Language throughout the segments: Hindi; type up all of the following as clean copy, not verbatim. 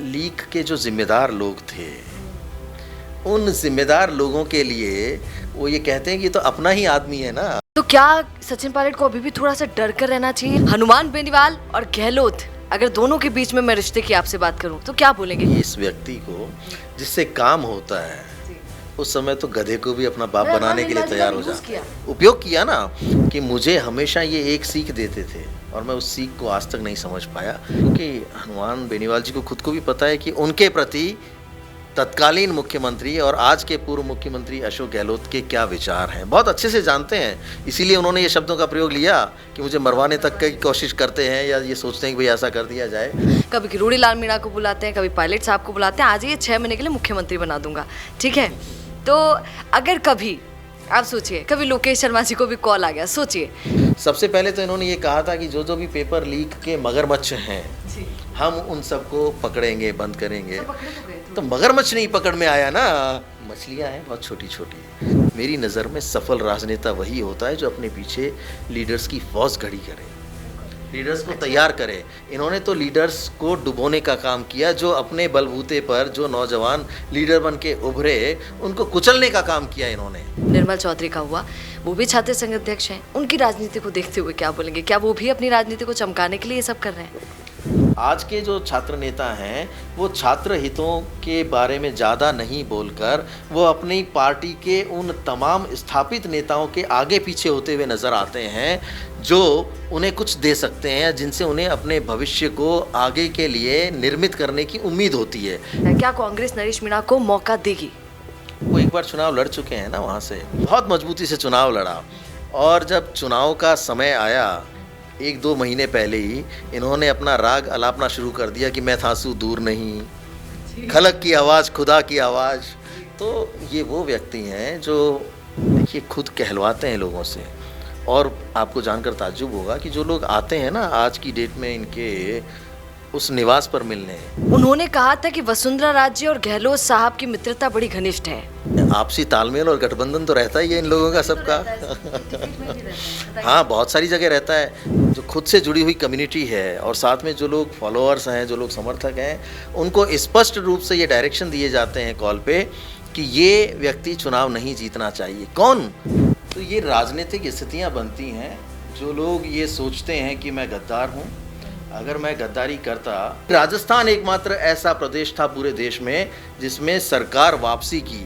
लीक के जो जिम्मेदार लोग थे, उन जिम्मेदार लोगों के लिए वो ये कहते हैं कि ये तो अपना ही आदमी है ना। तो क्या सचिन पायलट को अभी भी थोड़ा सा डर कर रहना चाहिए? हनुमान बेनीवाल और गहलोत, अगर दोनों के बीच में मैं रिश्ते की आपसे बात करूं तो क्या बोलेंगे? इस व्यक्ति को जिससे काम होता है उस समय तो गधे को भी अपना बाप बनाने के लिए तैयार हो जाता है। उपयोग किया ना कि मुझे हमेशा ये एक सीख देते थे और मैं उस सीख को आज तक नहीं समझ पाया कि हनुमान बेनीवाल जी को खुद को भी पता है कि उनके प्रति तत्कालीन मुख्यमंत्री और आज के पूर्व मुख्यमंत्री अशोक गहलोत के क्या विचार हैं, बहुत अच्छे से जानते हैं। इसीलिए उन्होंने ये शब्दों का प्रयोग लिया कि मुझे मरवाने तक की कोशिश करते हैं या ये सोचते हैं कि भाई ऐसा कर दिया जाए। कभी किरोड़ी लाल मीणा को बुलाते हैं, कभी पायलट साहब को बुलाते हैं, आज ये 6 महीने के लिए मुख्यमंत्री बना दूंगा, ठीक है। तो अगर कभी आप सोचिए कभी लोकेश शर्मा जी को भी कॉल आ गया, सोचिए। सबसे पहले तो इन्होंने ये कहा था कि जो भी पेपर लीक के मगरमच्छ हैं हम उन सबको पकड़ेंगे, बंद करेंगे। तो मगरमच्छ नहीं पकड़ में आया ना, मछलियां हैं बहुत छोटी छोटी। मेरी नज़र में सफल राजनेता वही होता है जो अपने पीछे लीडर्स की फौज खड़ी करे, लीडर्स को तैयार करे। इन्होंने तो लीडर्स को डुबोने का काम किया, जो अपने बलबूते पर जो नौजवान लीडर बन के उभरे उनको कुचलने का काम किया इन्होंने। निर्मल चौधरी का हुआ, वो भी छात्र संघ अध्यक्ष हैं, उनकी राजनीति को देखते हुए क्या बोलेंगे? क्या वो भी अपनी राजनीति को चमकाने के लिए ये सब कर रहे हैं? आज के जो छात्र नेता हैं वो छात्र हितों के बारे में ज़्यादा नहीं बोलकर वो अपनी पार्टी के उन तमाम स्थापित नेताओं के आगे पीछे होते हुए नज़र आते हैं जो उन्हें कुछ दे सकते हैं, जिनसे उन्हें अपने भविष्य को आगे के लिए निर्मित करने की उम्मीद होती है। क्या कांग्रेस नरेश मीणा को मौका देगी? वो एक बार चुनाव लड़ चुके हैं ना, वहाँ से बहुत मजबूती से चुनाव लड़ा और जब चुनाव का समय आया 1-2 महीने पहले ही इन्होंने अपना राग अलापना शुरू कर दिया कि मैं थांसू दूर नहीं, खलक की आवाज़ खुदा की आवाज़। तो ये वो व्यक्ति हैं जो देखिए खुद कहलवाते हैं लोगों से। और आपको जानकर ताज्जुब होगा कि जो लोग आते हैं ना आज की डेट में इनके उस निवास पर मिलने, उन्होंने कहा था कि वसुंधरा राजे और गहलोत साहब की मित्रता बड़ी घनिष्ठ है। आपसी तालमेल और गठबंधन तो रहता ही है इन लोगों का सबका। हाँ, बहुत सारी जगह रहता है। जो खुद से जुड़ी हुई कम्युनिटी है और साथ में जो लोग फॉलोअर्स हैं, जो लोग समर्थक हैं, उनको स्पष्ट रूप से ये डायरेक्शन दिए जाते हैं कॉल पे कि ये व्यक्ति चुनाव नहीं जीतना चाहिए। कौन? तो ये राजनीतिक स्थितियाँ बनती हैं। जो लोग ये सोचते हैं कि मैं गद्दार हूँ, अगर मैं गद्दारी करता। राजस्थान एकमात्र ऐसा प्रदेश था पूरे देश में जिसमें सरकार वापसी की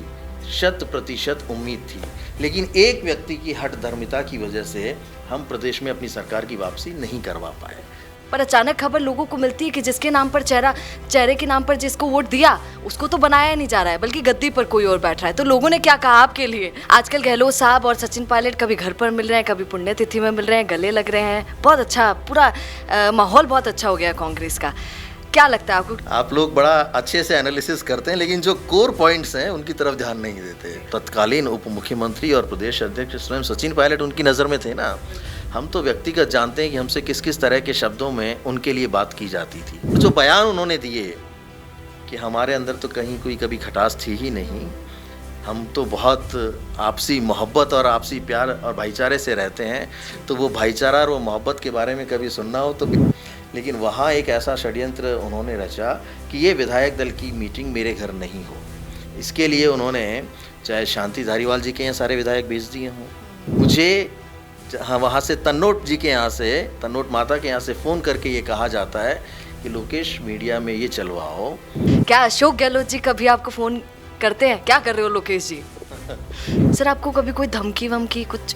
100% उम्मीद थी, लेकिन एक व्यक्ति की हठ धर्मिता की वजह से हम प्रदेश में अपनी सरकार की वापसी नहीं करवा पाए। पर अचानक खबर लोगों को मिलती है कि जिसके नाम पर चेहरे के नाम पर जिसको वोट दिया उसको तो बनाया नहीं जा रहा है, बल्कि गद्दी पर कोई और बैठ रहा है। तो लोगों ने क्या कहा आपके लिए? आजकल गहलोत साहब और सचिन पायलट कभी घर पर मिल रहे हैं, कभी पुण्यतिथि में मिल रहे हैं, गले लग रहे हैं। बहुत अच्छा, पूरा माहौल बहुत अच्छा हो गया कांग्रेस का। क्या लगता है आपको? आप लोग बड़ा अच्छे से एनालिसिस करते हैं, लेकिन जो कोर पॉइंट्स हैं उनकी तरफ ध्यान नहीं देते। तत्कालीन उप मुख्यमंत्री और प्रदेश अध्यक्ष स्वयं सचिन पायलट उनकी नज़र में थे ना। हम तो व्यक्तिगत जानते हैं कि हमसे किस किस तरह के शब्दों में उनके लिए बात की जाती थी। जो बयान उन्होंने दिए कि हमारे अंदर तो कहीं कोई कभी खटास थी ही नहीं, हम तो बहुत आपसी मोहब्बत और आपसी प्यार और भाईचारे से रहते हैं, तो वो भाईचारा और वो मोहब्बत के बारे में कभी सुनना हो तो। लेकिन वहाँ एक ऐसा षड्यंत्र उन्होंने रचा कि ये विधायक दल की मीटिंग मेरे घर नहीं हो। इसके लिए उन्होंने चाहे शांति धारीवाल जी के यहाँ सारे विधायक भेज दिए हों, मुझे हाँ वहाँ से तन्नोट जी के यहाँ से, तन्नोट माता के यहाँ से फ़ोन करके ये कहा जाता है कि लोकेश मीडिया में ये चलवाओ। क्या अशोक गहलोत जी कभी आपको फ़ोन करते हैं? क्या कर रहे हो लोकेश जी? सर आपको कभी कोई धमकी वमकी कुछ,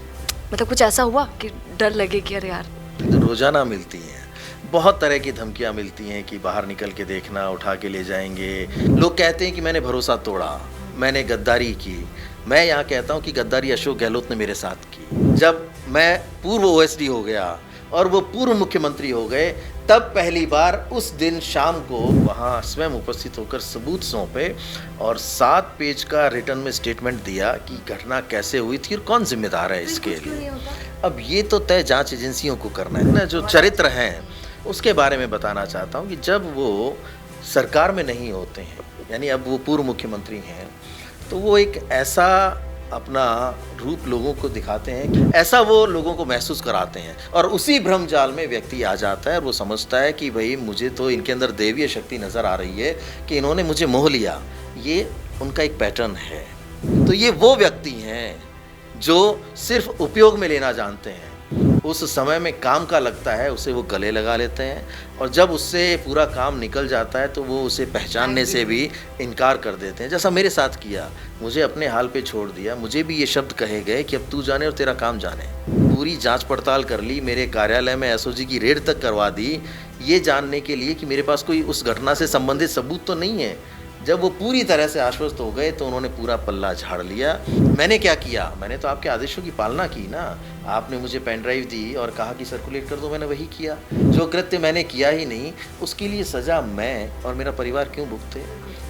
मतलब कुछ ऐसा हुआ कि डर लगे कि अरे यार? रोज़ाना मिलती हैं, बहुत तरह की धमकियाँ मिलती हैं कि बाहर निकल के देखना, उठा के ले जाएंगे। लोग कहते हैं कि मैंने भरोसा तोड़ा, मैंने गद्दारी की। मैं यहाँ कहता हूँ कि गद्दारी अशोक गहलोत ने मेरे साथ की। जब मैं पूर्व ओएसडी हो गया और वो पूर्व मुख्यमंत्री हो गए, तब पहली बार उस दिन शाम को वहाँ स्वयं उपस्थित होकर सबूत सौंपे और 7 पेज का रिटर्न में स्टेटमेंट दिया कि घटना कैसे हुई थी और कौन जिम्मेदार है इसके लिए। अब ये तो तय जांच एजेंसियों को करना है ना। जो चरित्र हैं उसके बारे में बताना चाहता हूँ कि जब वो सरकार में नहीं होते हैं, यानी अब वो पूर्व मुख्यमंत्री हैं, तो वो एक ऐसा अपना रूप लोगों को दिखाते हैं, ऐसा वो लोगों को महसूस कराते हैं और उसी भ्रम जाल में व्यक्ति आ जाता है और वो समझता है कि भाई मुझे तो इनके अंदर दैवीय शक्ति नज़र आ रही है कि इन्होंने मुझे मोह लिया। ये उनका एक पैटर्न है। तो ये वो व्यक्ति हैं जो सिर्फ उपयोग में लेना जानते हैं, उस समय में काम का लगता है उसे वो गले लगा लेते हैं और जब उससे पूरा काम निकल जाता है तो वो उसे पहचानने से भी इनकार कर देते हैं। जैसा मेरे साथ किया, मुझे अपने हाल पे छोड़ दिया। मुझे भी ये शब्द कहे गए कि अब तू जाने और तेरा काम जाने। पूरी जांच पड़ताल कर ली, मेरे कार्यालय में एसओजी की रेड तक करवा दी, ये जानने के लिए कि मेरे पास कोई उस घटना से संबंधित सबूत तो नहीं है। जब वो पूरी तरह से आश्वस्त हो गए तो उन्होंने पूरा पल्ला झाड़ लिया। मैंने क्या किया? मैंने तो आपके आदेशों की पालना की ना। आपने मुझे पेन ड्राइव दी और कहा कि सर्कुलेट कर दो, मैंने वही किया। जो कृत्य मैंने किया ही नहीं, उसके लिए सज़ा मैं और मेरा परिवार क्यों भुगते?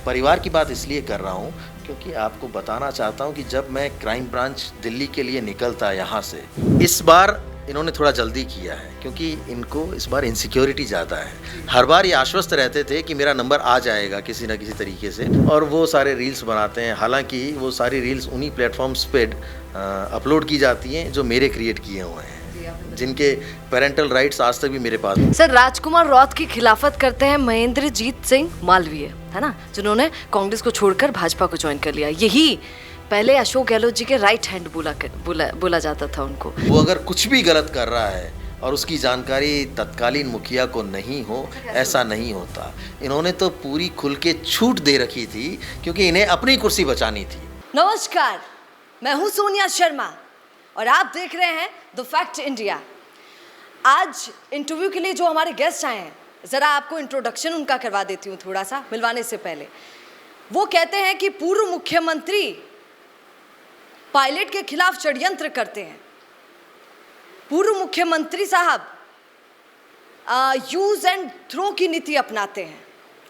परिवार की बात इसलिए कर रहा हूँ क्योंकि आपको बताना चाहता हूँ कि जब मैं क्राइम ब्रांच दिल्ली के लिए निकलता यहाँ से, इस बार इन्होंने थोड़ा जल्दी किया है क्योंकि इनको इस बार इनसिक्योरिटी ज़्यादा है। हर बार ये आश्वस्त रहते थे कि मेरा नंबर आ जाएगा किसी न किसी तरीके से और वो सारे रील्स बनाते हैं। हालांकि वो सारी रील्स उन्हीं प्लेटफॉर्म्स पे अपलोड की जाती हैं जो मेरे क्रिएट किए हुए हैं, जिनके पेरेंटल राइट्स आज तक भी मेरे पास हैं। सर, राजकुमार रौत की खिलाफत करते हैं महेंद्रजीत सिंह मालवीय, है ना, जिन्होंने कांग्रेस को छोड़कर भाजपा को ज्वाइन कर लिया। यही पहले अशोक गहलोत जी के राइट हैंड बोला जाता था उनको। वो अगर कुछ भी गलत कर रहा है और उसकी जानकारी तत्कालीन मुखिया को नहीं हो, ऐसा नहीं होता। इन्होंने तो पूरी खुल के छूट दे रखी थी क्योंकि इन्हें अपनी कुर्सी बचानी थी। नमस्कार, मैं हूं सोनिया शर्मा और आप देख रहे हैं द फैक्ट इंडिया। आज इंटरव्यू के लिए जो हमारे गेस्ट आए हैं, ज़रा आपको इंट्रोडक्शन उनका करवा देती हूँ थोड़ा सा मिलवाने से पहले। वो कहते हैं कि पूर्व मुख्यमंत्री पायलट के खिलाफ षड्यंत्र करते हैं। पूर्व मुख्यमंत्री साहब यूज एंड थ्रो की नीति अपनाते हैं।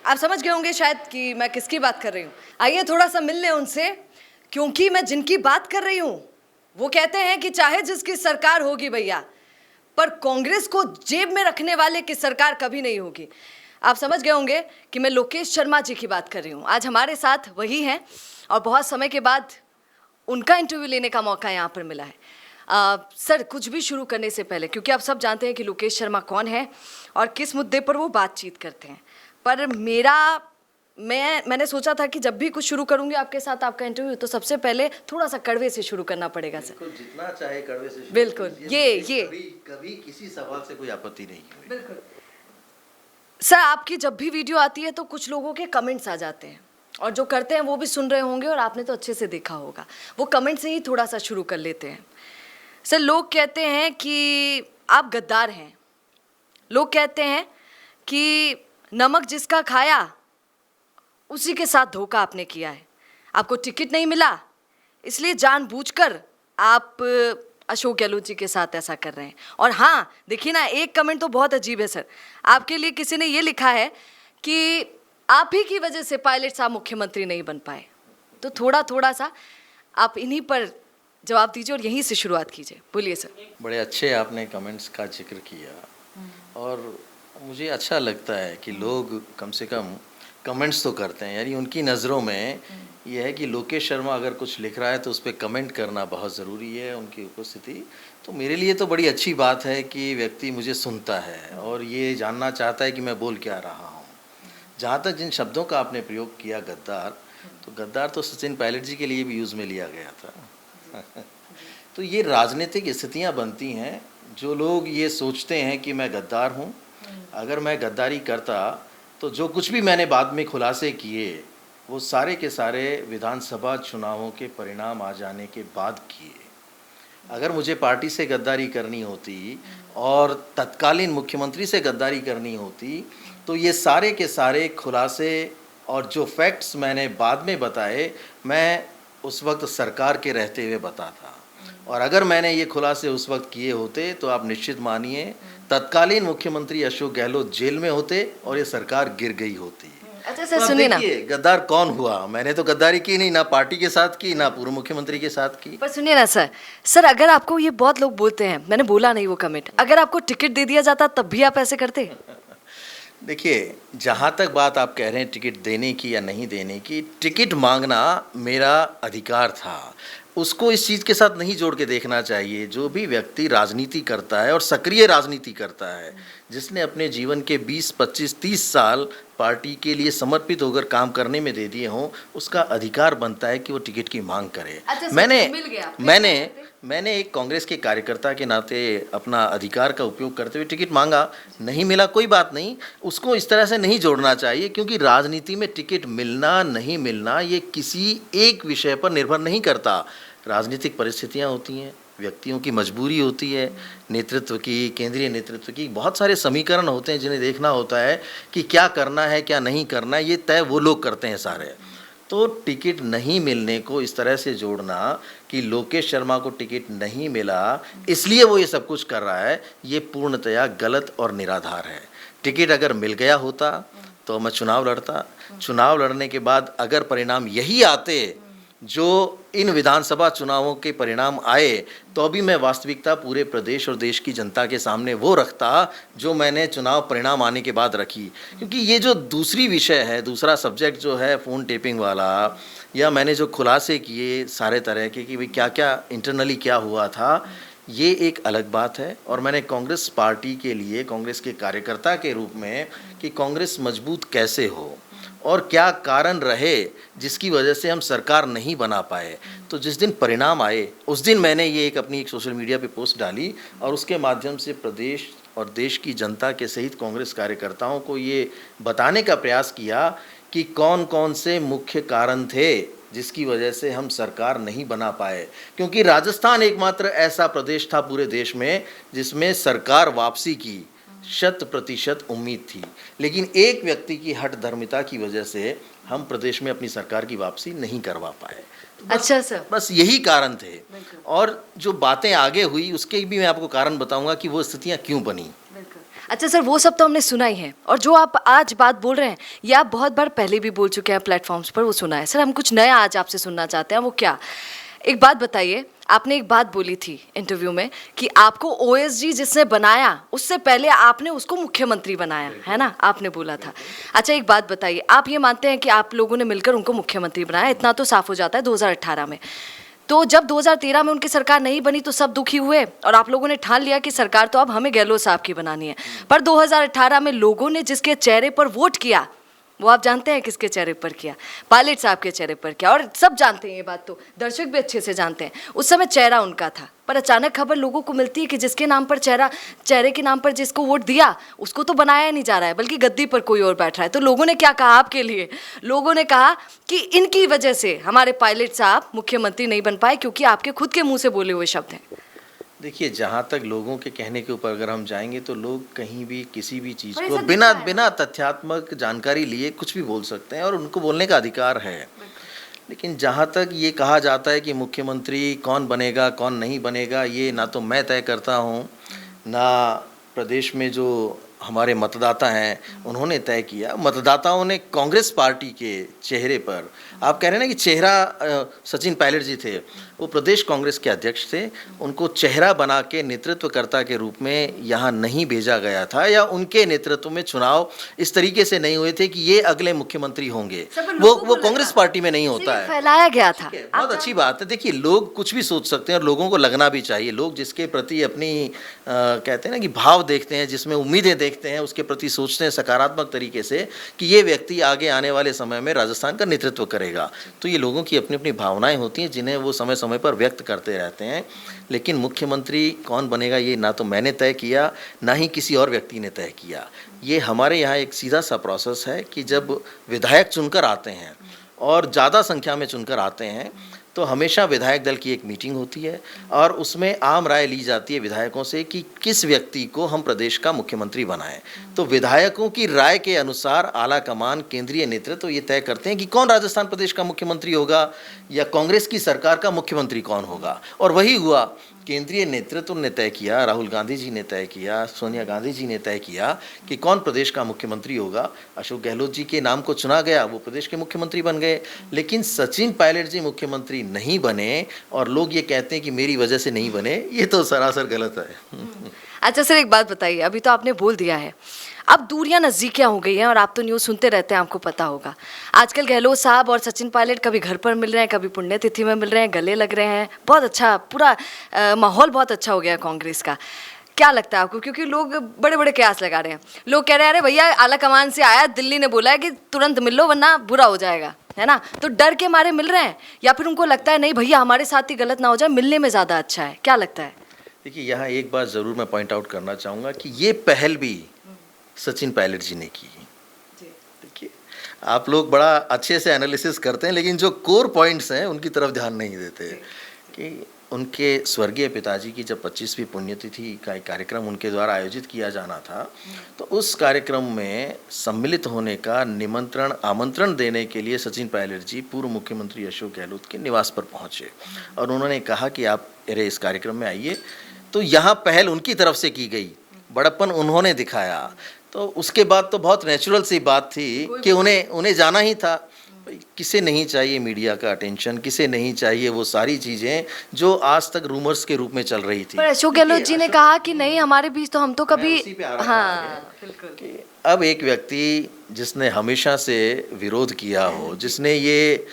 आप समझ गए होंगे शायद कि मैं किसकी बात कर रही हूँ। आइए थोड़ा सा मिल लें उनसे, क्योंकि मैं जिनकी बात कर रही हूँ वो कहते हैं कि चाहे जिसकी सरकार होगी भैया, पर कांग्रेस को जेब में रखने वाले की सरकार कभी नहीं होगी। आप समझ गए होंगे कि मैं लोकेश शर्मा जी की बात कर रही हूँ। आज हमारे साथ वही हैं और बहुत समय के बाद उनका इंटरव्यू लेने का मौका यहाँ पर मिला है। सर, कुछ भी शुरू करने से पहले, क्योंकि आप सब जानते हैं कि लोकेश शर्मा कौन है और किस मुद्दे पर वो बातचीत करते हैं, पर मैंने सोचा था कि जब भी कुछ शुरू करूंगी आपके साथ आपका इंटरव्यू, तो सबसे पहले थोड़ा सा कड़वे से शुरू करना पड़ेगा सर। जितना चाहे कड़वे से। बिल्कुल, ये कभी किसी सवाल से कोई आपत्ति नहीं हुई। बिल्कुल सर, आपकी जब भी वीडियो आती है तो कुछ लोगों के कमेंट्स आ जाते हैं और जो करते हैं वो भी सुन रहे होंगे और आपने तो अच्छे से देखा होगा। वो कमेंट से ही थोड़ा सा शुरू कर लेते हैं। सर, लोग कहते हैं कि आप गद्दार हैं। लोग कहते हैं कि नमक जिसका खाया उसी के साथ धोखा आपने किया है। आपको टिकट नहीं मिला इसलिए जानबूझकर आप अशोक गहलोत जी के साथ ऐसा कर रहे हैं। और हाँ, देखिए ना, एक कमेंट तो बहुत अजीब है सर। आपके लिए किसी ने ये लिखा है कि आप ही की वजह से पायलट साहब मुख्यमंत्री नहीं बन पाए। तो थोड़ा सा आप इन्हीं पर जवाब दीजिए और यहीं से शुरुआत कीजिए। बोलिए सर। बड़े अच्छे आपने कमेंट्स का जिक्र किया और मुझे अच्छा लगता है कि लोग कम से कम कमेंट्स तो करते हैं। यानी उनकी नज़रों में यह है कि लोकेश शर्मा अगर कुछ लिख रहा है तो उस पर कमेंट करना बहुत ज़रूरी है, उनकी उपस्थिति। तो मेरे लिए तो बड़ी अच्छी बात है कि व्यक्ति मुझे सुनता है और ये जानना चाहता है कि मैं बोल क्या रहा हूँ। जहाँ तक जिन शब्दों का आपने प्रयोग किया गद्दार, तो गद्दार तो सचिन पायलट जी के लिए भी यूज़ में लिया गया था। तो ये राजनीतिक स्थितियाँ बनती हैं। जो लोग ये सोचते हैं कि मैं गद्दार हूँ, अगर मैं गद्दारी करता तो जो कुछ भी मैंने बाद में खुलासे किए वो सारे के सारे विधानसभा चुनावों के परिणाम आ जाने के बाद किए। अगर मुझे पार्टी से गद्दारी करनी होती और तत्कालीन मुख्यमंत्री से गद्दारी करनी होती तो ये सारे के सारे खुलासे और जो फैक्ट्स मैंने बाद में बताए, मैं उस वक्त सरकार के रहते हुए बताता। और अगर मैंने ये खुलासे उस वक्त किए होते तो आप निश्चित मानिए तत्कालीन मुख्यमंत्री अशोक गहलोत जेल में होते और ये सरकार गिर गई होती। अच्छा सर, सुनिए ना, गद्दार कौन हुआ? मैंने तो गद्दारी की नहीं, ना पार्टी के साथ की, ना पूर्व मुख्यमंत्री के साथ की। पर सुनिए ना सर, अगर आपको, ये बहुत लोग बोलते हैं, मैंने बोला नहीं वो कमेंट, अगर आपको टिकट दे दिया जाता तब भी आप ऐसे करते? देखिए, जहाँ तक बात आप कह रहे हैं टिकट देने की या नहीं देने की, टिकट मांगना मेरा अधिकार था। उसको इस चीज़ के साथ नहीं जोड़ के देखना चाहिए। जो भी व्यक्ति राजनीति करता है और सक्रिय राजनीति करता है, जिसने अपने जीवन के 20, 25, 30 साल पार्टी के लिए समर्पित होकर काम करने में दे दिए हों, उसका अधिकार बनता है कि वो टिकट की मांग करे। अच्छा, मैंने मिल गया, मैंने एक कांग्रेस के कार्यकर्ता के नाते अपना अधिकार का उपयोग करते हुए टिकट मांगा, नहीं मिला, कोई बात नहीं, उसको इस तरह से नहीं जोड़ना चाहिए, क्योंकि राजनीति में टिकट मिलना नहीं मिलना ये किसी एक विषय पर निर्भर नहीं करता। राजनीतिक परिस्थितियां होती हैं, व्यक्तियों की मजबूरी होती है, नेतृत्व की, केंद्रीय नेतृत्व की, बहुत सारे समीकरण होते हैं जिन्हें देखना होता है कि क्या करना है क्या नहीं करना है, ये तय वो लोग करते हैं सारे। तो टिकट नहीं मिलने को इस तरह से जोड़ना कि लोकेश शर्मा को टिकट नहीं मिला इसलिए वो ये सब कुछ कर रहा है, ये पूर्णतया गलत और निराधार है। टिकट अगर मिल गया होता तो मैं चुनाव लड़ता, चुनाव लड़ने के बाद अगर परिणाम यही आते जो इन विधानसभा चुनावों के परिणाम आए, तो अभी मैं वास्तविकता पूरे प्रदेश और देश की जनता के सामने वो रखता जो मैंने चुनाव परिणाम आने के बाद रखी। क्योंकि ये जो दूसरी विषय है, दूसरा सब्जेक्ट जो है फ़ोन टेपिंग वाला, या मैंने जो खुलासे किए सारे तरह के कि भाई क्या क्या इंटरनली क्या हुआ था, ये एक अलग बात है। और मैंने कांग्रेस पार्टी के लिए, कांग्रेस के कार्यकर्ता के रूप में, कि कांग्रेस मजबूत कैसे हो और क्या कारण रहे जिसकी वजह से हम सरकार नहीं बना पाए, तो जिस दिन परिणाम आए उस दिन मैंने ये अपनी एक सोशल मीडिया पे पोस्ट डाली और उसके माध्यम से प्रदेश और देश की जनता के सहित कांग्रेस कार्यकर्ताओं को ये बताने का प्रयास किया कि कौन कौन से मुख्य कारण थे जिसकी वजह से हम सरकार नहीं बना पाए। क्योंकि राजस्थान एकमात्र ऐसा प्रदेश था पूरे देश में जिसमें सरकार वापसी की 100% उम्मीद थी, लेकिन एक व्यक्ति की हठ धर्मिता की वजह से हम प्रदेश में अपनी सरकार की वापसी नहीं करवा पाए। अच्छा सर, बस यही कारण थे। और जो बातें आगे हुई उसके भी मैं आपको कारण बताऊंगा कि वो स्थितियां क्यों बनी। अच्छा सर, वो सब तो हमने सुना ही है, और जो आप आज बात बोल रहे हैं ये आप बहुत बार पहले भी बोल चुके हैं प्लेटफॉर्म्स पर, वो सुना है। सर हम कुछ नया आज आपसे सुनना चाहते हैं, वो क्या? एक बात बताइए, आपने एक बात बोली थी इंटरव्यू में कि आपको ओएसडी जिसने बनाया उससे पहले आपने उसको मुख्यमंत्री बनाया, है ना? आपने बोला था। अच्छा एक बात बताइए, आप ये मानते हैं कि आप लोगों ने मिलकर उनको मुख्यमंत्री बनाया? इतना तो साफ हो जाता है 2018 में। तो जब 2013 में उनकी सरकार नहीं बनी तो सब दुखी हुए और आप लोगों ने ठान लिया कि सरकार तो अब हमें गहलोत साहब की बनानी है। पर 2018 में लोगों ने जिसके चेहरे पर वोट किया वो आप जानते हैं किसके चेहरे पर किया? पायलट साहब के चेहरे पर किया। और सब जानते हैं ये बात, तो दर्शक भी अच्छे से जानते हैं, उस समय चेहरा उनका था। पर अचानक खबर लोगों को मिलती है कि जिसके नाम पर चेहरे के नाम पर जिसको वोट दिया उसको तो बनाया नहीं जा रहा है, बल्कि गद्दी पर कोई और बैठ रहा है। तो लोगों ने क्या कहा आपके लिए? लोगों ने कहा कि इनकी वजह से हमारे पायलट साहब मुख्यमंत्री नहीं बन पाए, क्योंकि आपके खुद के मुंह से बोले हुए शब्द हैं। देखिए, जहाँ तक लोगों के कहने के ऊपर अगर हम जाएंगे तो लोग कहीं भी किसी भी चीज़ को बिना तथ्यात्मक जानकारी लिए कुछ भी बोल सकते हैं और उनको बोलने का अधिकार है। लेकिन जहाँ तक ये कहा जाता है कि मुख्यमंत्री कौन बनेगा कौन नहीं बनेगा, ये ना तो मैं तय करता हूँ, ना प्रदेश में जो हमारे मतदाता हैं उन्होंने तय किया। मतदाताओं ने कांग्रेस पार्टी के चेहरे पर, आप कह रहे हैं ना कि चेहरा सचिन पायलट जी थे, वो प्रदेश कांग्रेस के अध्यक्ष थे, उनको चेहरा बना के नेतृत्वकर्ता के रूप में यहाँ नहीं भेजा गया था, या उनके नेतृत्व में चुनाव इस तरीके से नहीं हुए थे कि ये अगले मुख्यमंत्री होंगे। वो कांग्रेस पार्टी में नहीं होता है, फैलाया गया था। बहुत अच्छी बात है। देखिए, लोग कुछ भी सोच सकते हैं और लोगों को लगना भी चाहिए। लोग जिसके प्रति अपनी कहते हैं ना कि भाव देखते हैं, जिसमें उम्मीदें देखते हैं, उसके प्रति सोचते हैं सकारात्मक तरीके से कि ये व्यक्ति आगे आने वाले समय में राजस्थान का नेतृत्व करेगा। तो ये लोगों की अपनी अपनी भावनाएं होती हैं जिन्हें वो समय समय पर व्यक्त करते रहते हैं। लेकिन मुख्यमंत्री कौन बनेगा ये ना तो मैंने तय किया, ना ही किसी और व्यक्ति ने तय किया। ये हमारे यहाँ एक सीधा सा प्रोसेस है कि जब विधायक चुनकर आते हैं और ज़्यादा संख्या में चुनकर आते हैं तो हमेशा विधायक दल की एक मीटिंग होती है और उसमें आम राय ली जाती है विधायकों से कि किस व्यक्ति को हम प्रदेश का मुख्यमंत्री बनाएं। तो विधायकों की राय के अनुसार आला कमान, केंद्रीय नेतृत्व तो ये तय करते हैं कि कौन राजस्थान प्रदेश का मुख्यमंत्री होगा या कांग्रेस की सरकार का मुख्यमंत्री कौन होगा। और वही हुआ, केंद्रीय नेतृत्व ने तय किया, राहुल गांधी जी ने तय किया, सोनिया गांधी जी ने तय किया कि कौन प्रदेश का मुख्यमंत्री होगा। अशोक गहलोत जी के नाम को चुना गया, वो प्रदेश के मुख्यमंत्री बन गए। लेकिन सचिन पायलट जी मुख्यमंत्री नहीं बने और लोग ये कहते हैं कि मेरी वजह से नहीं बने, ये तो सरासर गलत है। अच्छा सर, एक बात बताइए, अभी तो आपने बोल दिया है, अब दूरियां नज़दीकियां हो गई हैं और आप तो न्यूज़ सुनते रहते हैं, आपको पता होगा। आजकल गहलोत साहब और सचिन पायलट कभी घर पर मिल रहे हैं, कभी पुण्यतिथि में मिल रहे हैं, गले लग रहे हैं। बहुत अच्छा पूरा माहौल बहुत अच्छा हो गया कांग्रेस का। क्या लगता है आपको? क्योंकि लोग बड़े बड़े कयास लगा रहे हैं। लोग कह रहे हैं अरे भैया आला कमान से आया, दिल्ली ने बोला है कि तुरंत मिल लो वरना बुरा हो जाएगा, है ना? तो डर के मारे मिल रहे हैं या फिर उनको लगता है नहीं भैया हमारे साथ ही गलत ना हो जाए, मिलने में ज़्यादा अच्छा है? क्या लगता है? देखिए, यहाँ एक बात ज़रूर मैं पॉइंट आउट करना चाहूँगा कि ये पहल भी सचिन पायलट जी ने की। देखिए, आप लोग बड़ा अच्छे से एनालिसिस करते हैं, लेकिन जो कोर पॉइंट्स हैं उनकी तरफ ध्यान नहीं देते कि उनके स्वर्गीय पिताजी की जब 25वीं पुण्यतिथि का एक कार्यक्रम उनके द्वारा आयोजित किया जाना था, तो उस कार्यक्रम में सम्मिलित होने का आमंत्रण देने के लिए सचिन पायलट जी पूर्व मुख्यमंत्री अशोक गहलोत के निवास पर पहुंचे और उन्होंने कहा कि आप अरे इस कार्यक्रम में आइए। तो यहाँ पहल उनकी तरफ से की गई, बड़प्पन उन्होंने दिखाया। तो उसके बाद तो बहुत नेचुरल सी बात थी कि उन्हें जाना ही था। किसे नहीं चाहिए मीडिया का अटेंशन, किसे नहीं चाहिए वो सारी चीज़ें जो आज तक रूमर्स के रूप में चल रही थी। पर अशोक गहलोत जी ने कहा कि नहीं हमारे बीच तो हम तो कभी हाँ कि अब एक व्यक्ति जिसने हमेशा से विरोध किया हो, जिसने ये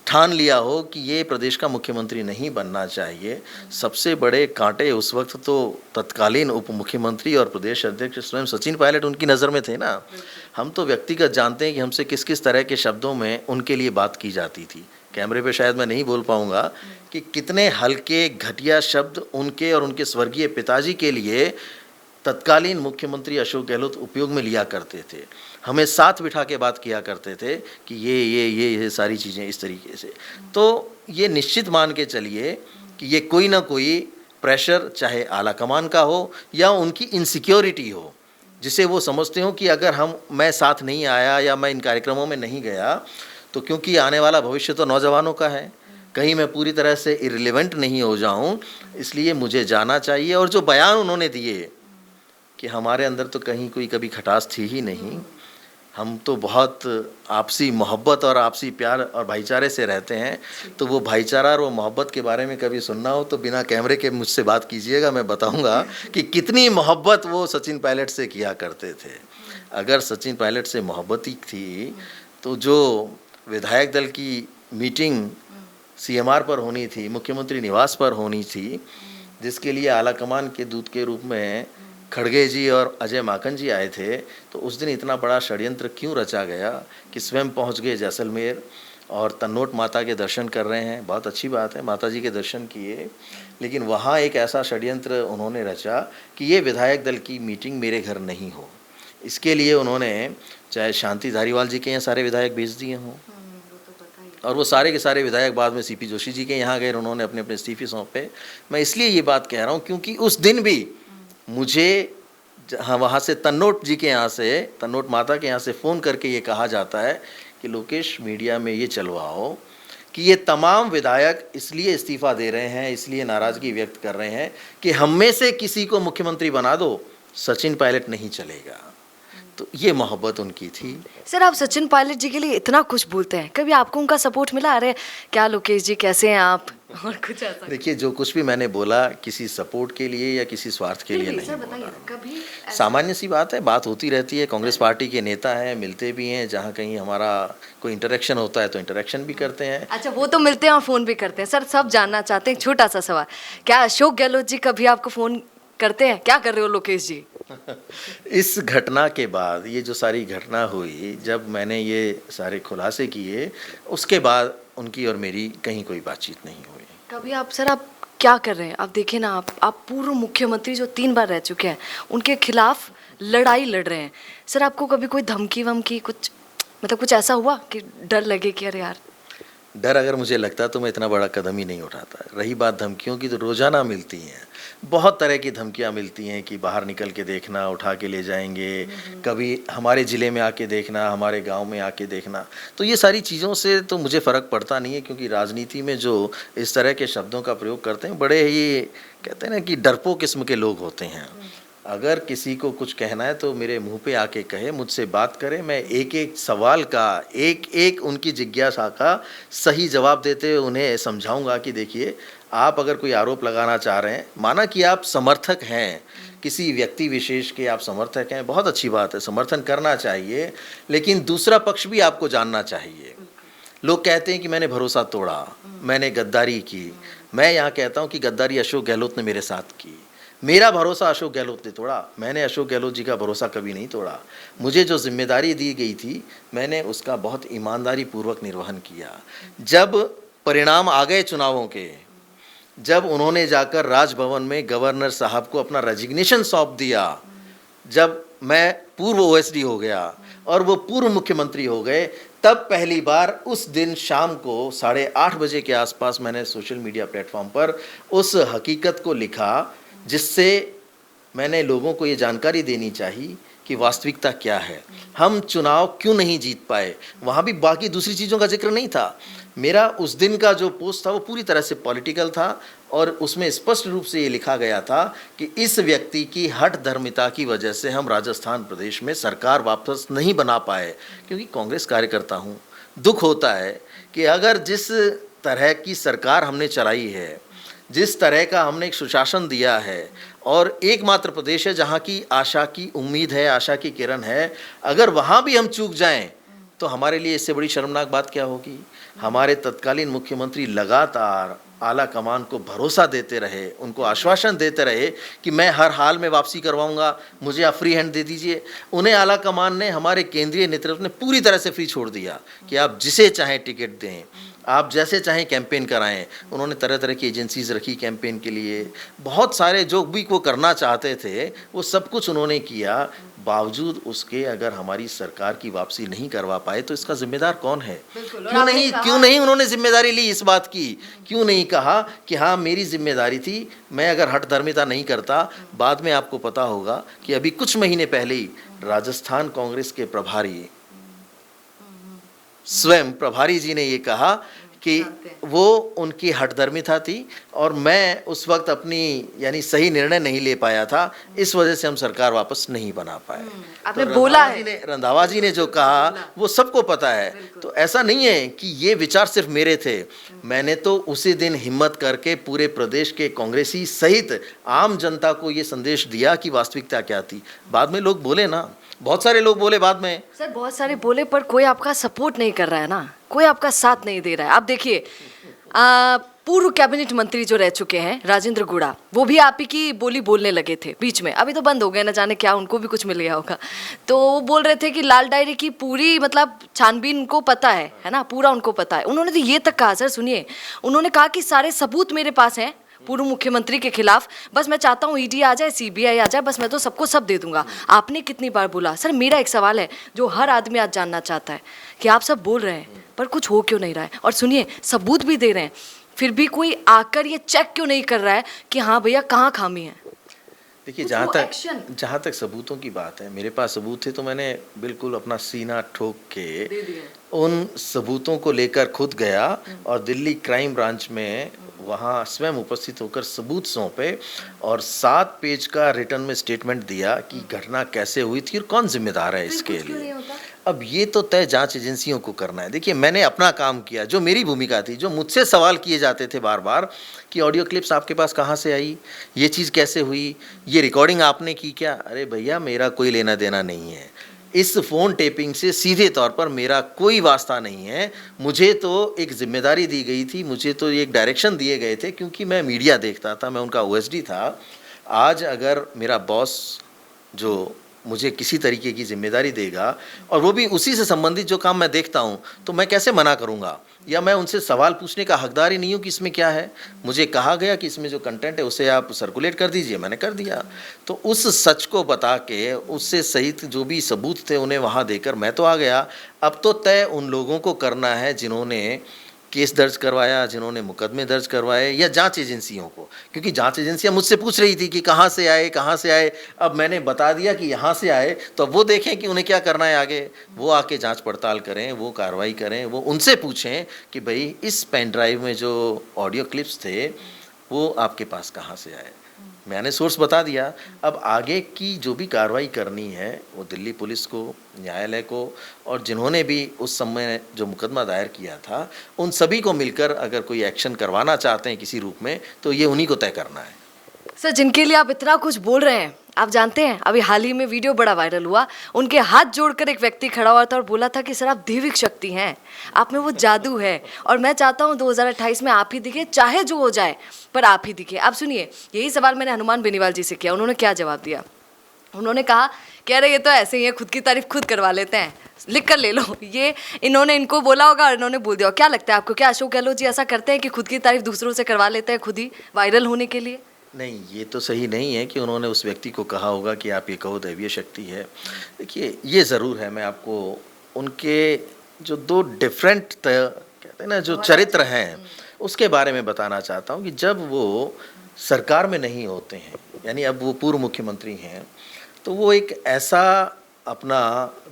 ठान लिया हो कि ये प्रदेश का मुख्यमंत्री नहीं बनना चाहिए, सबसे बड़े कांटे उस वक्त तो तत्कालीन उप मुख्यमंत्री और प्रदेश अध्यक्ष स्वयं सचिन पायलट उनकी नज़र में थे ना। हम तो व्यक्तिगत जानते हैं कि हमसे किस किस तरह के शब्दों में उनके लिए बात की जाती थी। कैमरे पे शायद मैं नहीं बोल पाऊंगा कि कितने हल्के घटिया शब्द उनके और उनके स्वर्गीय पिताजी के लिए तत्कालीन मुख्यमंत्री अशोक गहलोत उपयोग में लिया करते थे। हमें साथ बिठा के बात किया करते थे कि ये सारी चीज़ें इस तरीके से। तो ये निश्चित मान के चलिए कि ये कोई ना कोई प्रेशर, चाहे आला कमान का हो या उनकी इनसिक्योरिटी हो, जिसे वो समझते हो कि अगर मैं साथ नहीं आया या मैं इन कार्यक्रमों में नहीं गया तो क्योंकि आने वाला भविष्य तो नौजवानों का है, कहीं मैं पूरी तरह से इररिलेवेंट नहीं हो जाऊं, इसलिए मुझे जाना चाहिए। और जो बयान उन्होंने दिए कि हमारे अंदर तो कहीं कोई कभी खटास थी ही नहीं, हम तो बहुत आपसी मोहब्बत और आपसी प्यार और भाईचारे से रहते हैं। तो वो भाईचारा और वो मोहब्बत के बारे में कभी सुनना हो तो बिना कैमरे के मुझसे बात कीजिएगा, मैं बताऊंगा कि कितनी मोहब्बत वो सचिन पायलट से किया करते थे। अगर सचिन पायलट से मोहब्बत ही थी तो जो विधायक दल की मीटिंग CMR पर होनी थी, मुख्यमंत्री निवास पर होनी थी, जिसके लिए आलाकमान के दूत के रूप में खड़गे जी और अजय माकन जी आए थे, तो उस दिन इतना बड़ा षड्यंत्र क्यों रचा गया कि स्वयं पहुंच गए जैसलमेर और तन्नोट माता के दर्शन कर रहे हैं। बहुत अच्छी बात है, माता जी के दर्शन किए, लेकिन वहाँ एक ऐसा षड्यंत्र उन्होंने रचा कि ये विधायक दल की मीटिंग मेरे घर नहीं हो। इसके लिए उन्होंने चाहे शांति धारीवाल जी के यहाँ सारे विधायक भेज दिए हों, और वो सारे के सारे विधायक बाद में CP जोशी जी के यहाँ गए, उन्होंने अपने अपने इस्तीफे सौंपे। मैं इसलिए ये बात कह रहा हूँ क्योंकि उस दिन भी मुझे वहाँ से तन्नोट जी के यहाँ से, तन्नोट माता के यहाँ से फ़ोन करके ये कहा जाता है कि लोकेश मीडिया में ये चलवाओ कि ये तमाम विधायक इसलिए इस्तीफ़ा दे रहे हैं, इसलिए नाराज़गी व्यक्त कर रहे हैं कि हम में से किसी को मुख्यमंत्री बना दो, सचिन पायलट नहीं चलेगा। तो ये मोहब्बत उनकी थी। सर आप सचिन पायलट जी के लिए इतना कुछ बोलते हैं, कभी आपको उनका सपोर्ट मिला? अरे क्या लोकेश जी कैसे हैं आप, और कुछ ऐसा? देखिए, जो कुछ भी मैंने बोला किसी सपोर्ट के लिए या किसी स्वार्थ के लिए नहीं बोला। कभी सामान्य सी बात है, बात होती रहती है। कांग्रेस पार्टी के नेता हैं, मिलते भी हैं, जहाँ कहीं हमारा कोई इंटरेक्शन होता है तो इंटरेक्शन भी करते हैं। अच्छा, वो तो मिलते हैं और फ़ोन भी करते हैं। सर सब जानना चाहते हैं, छोटा सा सवाल, क्या अशोक गहलोत जी कभी आपको फ़ोन करते हैं, क्या कर रहे हो लोकेश जी? इस घटना के बाद, ये जो सारी घटना हुई, जब मैंने ये सारे खुलासे किए, उसके बाद उनकी और मेरी कहीं कोई बातचीत नहीं हुई। कभी आप सर आप क्या कर रहे हैं? आप देखिए ना, आप पूर्व मुख्यमंत्री जो 3 बार रह चुके हैं, उनके खिलाफ लड़ाई लड़ रहे हैं। सर आपको कभी कोई धमकी वमकी कुछ, मतलब कुछ ऐसा हुआ कि डर लगे कि अरे यार? डर अगर मुझे लगता तो मैं इतना बड़ा कदम ही नहीं उठाता। रही बात धमकियों की, तो रोज़ाना मिलती हैं, बहुत तरह की धमकियां मिलती हैं कि बाहर निकल के देखना, उठा के ले जाएंगे, कभी हमारे ज़िले में आके देखना, हमारे गांव में आके देखना। तो ये सारी चीज़ों से तो मुझे फ़र्क पड़ता नहीं है, क्योंकि राजनीति में जो इस तरह के शब्दों का प्रयोग करते हैं, बड़े ही कहते हैं ना कि डरपोक किस्म के लोग होते हैं। अगर किसी को कुछ कहना है तो मेरे मुंह पे आके कहे, मुझसे बात करे, मैं एक एक सवाल का, एक एक उनकी जिज्ञासा का सही जवाब देते हुए उन्हें समझाऊंगा कि देखिए, आप अगर कोई आरोप लगाना चाह रहे हैं, माना कि आप समर्थक हैं किसी व्यक्ति विशेष के आप समर्थक हैं, बहुत अच्छी बात है, समर्थन करना चाहिए, लेकिन दूसरा पक्ष भी आपको जानना चाहिए। लोग कहते हैं कि मैंने भरोसा तोड़ा, मैंने गद्दारी की। मैं यहाँ कहता हूँ कि गद्दारी अशोक गहलोत ने मेरे साथ की, मेरा भरोसा अशोक गहलोत ने तोड़ा, मैंने अशोक गहलोत जी का भरोसा कभी नहीं तोड़ा। मुझे जो जिम्मेदारी दी गई थी मैंने उसका बहुत ईमानदारी पूर्वक निर्वहन किया। जब परिणाम आ गए चुनावों के, जब उन्होंने जाकर राजभवन में गवर्नर साहब को अपना रेजिग्नेशन सौंप दिया, जब मैं पूर्व ओएसडी हो गया और वो पूर्व मुख्यमंत्री हो गए, तब पहली बार उस दिन शाम को 8:30 बजे के आसपास मैंने सोशल मीडिया प्लेटफॉर्म पर उस हकीकत को लिखा, जिससे मैंने लोगों को ये जानकारी देनी चाहिए कि वास्तविकता क्या है, हम चुनाव क्यों नहीं जीत पाए। वहाँ भी बाकी दूसरी चीज़ों का जिक्र नहीं था। मेरा उस दिन का जो पोस्ट था वो पूरी तरह से पॉलिटिकल था और उसमें स्पष्ट रूप से ये लिखा गया था कि इस व्यक्ति की हठ धर्मिता की वजह से हम राजस्थान प्रदेश में सरकार वापस नहीं बना पाए। क्योंकि कांग्रेस कार्यकर्ता हूँ, दुख होता है कि अगर जिस तरह की सरकार हमने चलाई है, जिस तरह का हमने एक सुशासन दिया है और एकमात्र प्रदेश है जहाँ की आशा की उम्मीद है, आशा की किरण है, अगर वहाँ भी हम चूक जाएं तो हमारे लिए इससे बड़ी शर्मनाक बात क्या होगी। हमारे तत्कालीन मुख्यमंत्री लगातार आला कमान को भरोसा देते रहे, उनको आश्वासन देते रहे कि मैं हर हाल में वापसी करवाऊंगा, मुझे आप फ्री हैंड दे दीजिए। उन्हें आला कमान ने, हमारे केंद्रीय नेतृत्व ने पूरी तरह से फ्री छोड़ दिया कि आप जिसे चाहें टिकट दें, आप जैसे चाहें कैंपेन कराएं। उन्होंने तरह तरह की एजेंसीज रखी कैंपेन के लिए, बहुत सारे जो भी वो करना चाहते थे वो सब कुछ उन्होंने किया। बावजूद उसके अगर हमारी सरकार की वापसी नहीं करवा पाए तो इसका जिम्मेदार कौन है? क्यों नहीं उन्होंने जिम्मेदारी ली इस बात की? क्यों नहीं कहा कि हाँ मेरी जिम्मेदारी थी, मैं अगर हठ धर्मिता नहीं करता। बाद में आपको पता होगा कि अभी कुछ महीने पहले ही राजस्थान कांग्रेस के प्रभारी, स्वयं प्रभारी जी ने ये कहा कि वो उनकी हठधर्मिता थी और मैं उस वक्त अपनी यानी सही निर्णय नहीं ले पाया था, इस वजह से हम सरकार वापस नहीं बना पाए। आपने बोला है, रंधावा जी ने जो कहा वो सबको पता है। तो ऐसा नहीं है कि ये विचार सिर्फ मेरे थे, मैंने तो उसी दिन हिम्मत करके पूरे प्रदेश के कांग्रेसी सहित आम जनता को ये संदेश दिया कि वास्तविकता क्या थी। बाद में लोग बोले ना, बहुत सारे लोग बोले बाद में। सर बहुत सारे बोले पर कोई आपका सपोर्ट नहीं कर रहा है ना, कोई आपका साथ नहीं दे रहा है। आप देखिए पूर्व कैबिनेट मंत्री जो रह चुके हैं राजेंद्र गुड़ा, वो भी आप ही की बोली बोलने लगे थे बीच में, अभी तो बंद हो गए, ना जाने क्या उनको भी कुछ मिल गया होगा। तो वो बोल रहे थे कि लाल डायरी की पूरी मतलब छानबीन उनको पता है ना, पूरा उनको पता है। उन्होंने तो ये तक कहा, सर सुनिए, उन्होंने कहा कि सारे सबूत मेरे पास हैं पूर्व मुख्यमंत्री के खिलाफ, बस मैं चाहता हूँ ईडी आ जाए, सीबीआई आ जाए, बस मैं तो सबको सब दे दूंगा। आपने कितनी बार बोला? सर मेरा एक सवाल है जो हर आदमी आज जानना चाहता है कि आप सब बोल रहे हैं पर कुछ हो क्यों नहीं रहा है? और सुनिए, सबूत भी दे रहे हैं, फिर भी कोई आकर ये चेक क्यों नहीं कर रहा है कि हाँ भैया कहाँ खामी है? देखिए, जहाँ तक सबूतों की बात है, मेरे पास सबूत थे तो मैंने बिल्कुल अपना सीना ठोक के उन सबूतों को लेकर खुद गया और दिल्ली क्राइम ब्रांच में वहाँ स्वयं उपस्थित होकर सबूत सौंपे और 7 पेज का रिटर्न में स्टेटमेंट दिया कि घटना कैसे हुई थी और कौन जिम्मेदार है इसके लिए। अब ये तो तय जांच एजेंसियों को करना है। देखिए, मैंने अपना काम किया, जो मेरी भूमिका थी, जो मुझसे सवाल किए जाते थे बार बार कि ऑडियो क्लिप्स आपके पास कहाँ से आई, ये चीज़ कैसे हुई, ये रिकॉर्डिंग आपने की क्या? अरे भैया, मेरा कोई लेना देना नहीं है, इस फ़ोन टेपिंग से सीधे तौर पर मेरा कोई वास्ता नहीं है। मुझे तो एक जिम्मेदारी दी गई थी, मुझे तो एक डायरेक्शन दिए गए थे, क्योंकि मैं मीडिया देखता था, मैं उनका ओएसडी था। आज अगर मेरा बॉस जो मुझे किसी तरीके की जिम्मेदारी देगा और वो भी उसी से संबंधित जो काम मैं देखता हूँ, तो मैं कैसे मना करूँगा? या मैं उनसे सवाल पूछने का हकदार ही नहीं हूँ कि इसमें क्या है? मुझे कहा गया कि इसमें जो कंटेंट है उसे आप सर्कुलेट कर दीजिए, मैंने कर दिया। तो उस सच को बता के, उससे सहित जो भी सबूत थे उन्हें वहाँ देकर मैं तो आ गया। अब तो तय उन लोगों को करना है जिन्होंने केस दर्ज करवाया, जिन्होंने मुकदमे दर्ज करवाए, या जांच एजेंसियों को, क्योंकि जांच एजेंसियां मुझसे पूछ रही थी कि कहाँ से आए, कहाँ से आए। अब मैंने बता दिया कि यहाँ से आए, तो अब वो देखें कि उन्हें क्या करना है आगे। वो आके जांच पड़ताल करें, वो कार्रवाई करें, वो उनसे पूछें कि भाई इस पेन ड्राइव में जो ऑडियो क्लिप्स थे वो आपके पास कहाँ से आए। मैंने सोर्स बता दिया। अब आगे की जो भी कार्रवाई करनी है वो दिल्ली पुलिस को, न्यायालय को, और जिन्होंने भी उस समय जो मुकदमा दायर किया था उन सभी को मिलकर अगर कोई एक्शन करवाना चाहते हैं किसी रूप में, तो ये उन्हीं को तय करना है। सर जिनके लिए आप इतना कुछ बोल रहे हैं, आप जानते हैं अभी हाल ही में वीडियो बड़ा वायरल हुआ, उनके हाथ जोड़कर एक व्यक्ति खड़ा हुआ था और बोला था कि सर आप दैविक शक्ति हैं, आप में वो जादू है और मैं चाहता हूँ 2028 में आप ही दिखे, चाहे जो हो जाए पर आप ही दिखे। आप सुनिए, यही सवाल मैंने हनुमान बेनीवाल जी से किया, उन्होंने क्या जवाब दिया। उन्होंने कहा कह रहे ये तो ऐसे ही है, खुद की तारीफ खुद करवा लेते हैं, लिख कर ले लो। ये इन्होंने इनको बोला होगा और इन्होंने बोल दिया। क्या लगता है आपको, क्या अशोक गहलोत जी ऐसा करते हैं कि खुद की तारीफ दूसरों से करवा लेते हैं खुद ही वायरल होने के लिए? नहीं, ये तो सही नहीं है कि उन्होंने उस व्यक्ति को कहा होगा कि आप ये कहो दैवीय शक्ति है। देखिए, ये ज़रूर है, मैं आपको उनके जो दो डिफरेंट कहते हैं ना जो चरित्र हैं उसके बारे में बताना चाहता हूँ कि जब वो सरकार में नहीं होते हैं, यानी अब वो पूर्व मुख्यमंत्री हैं, तो वो एक ऐसा अपना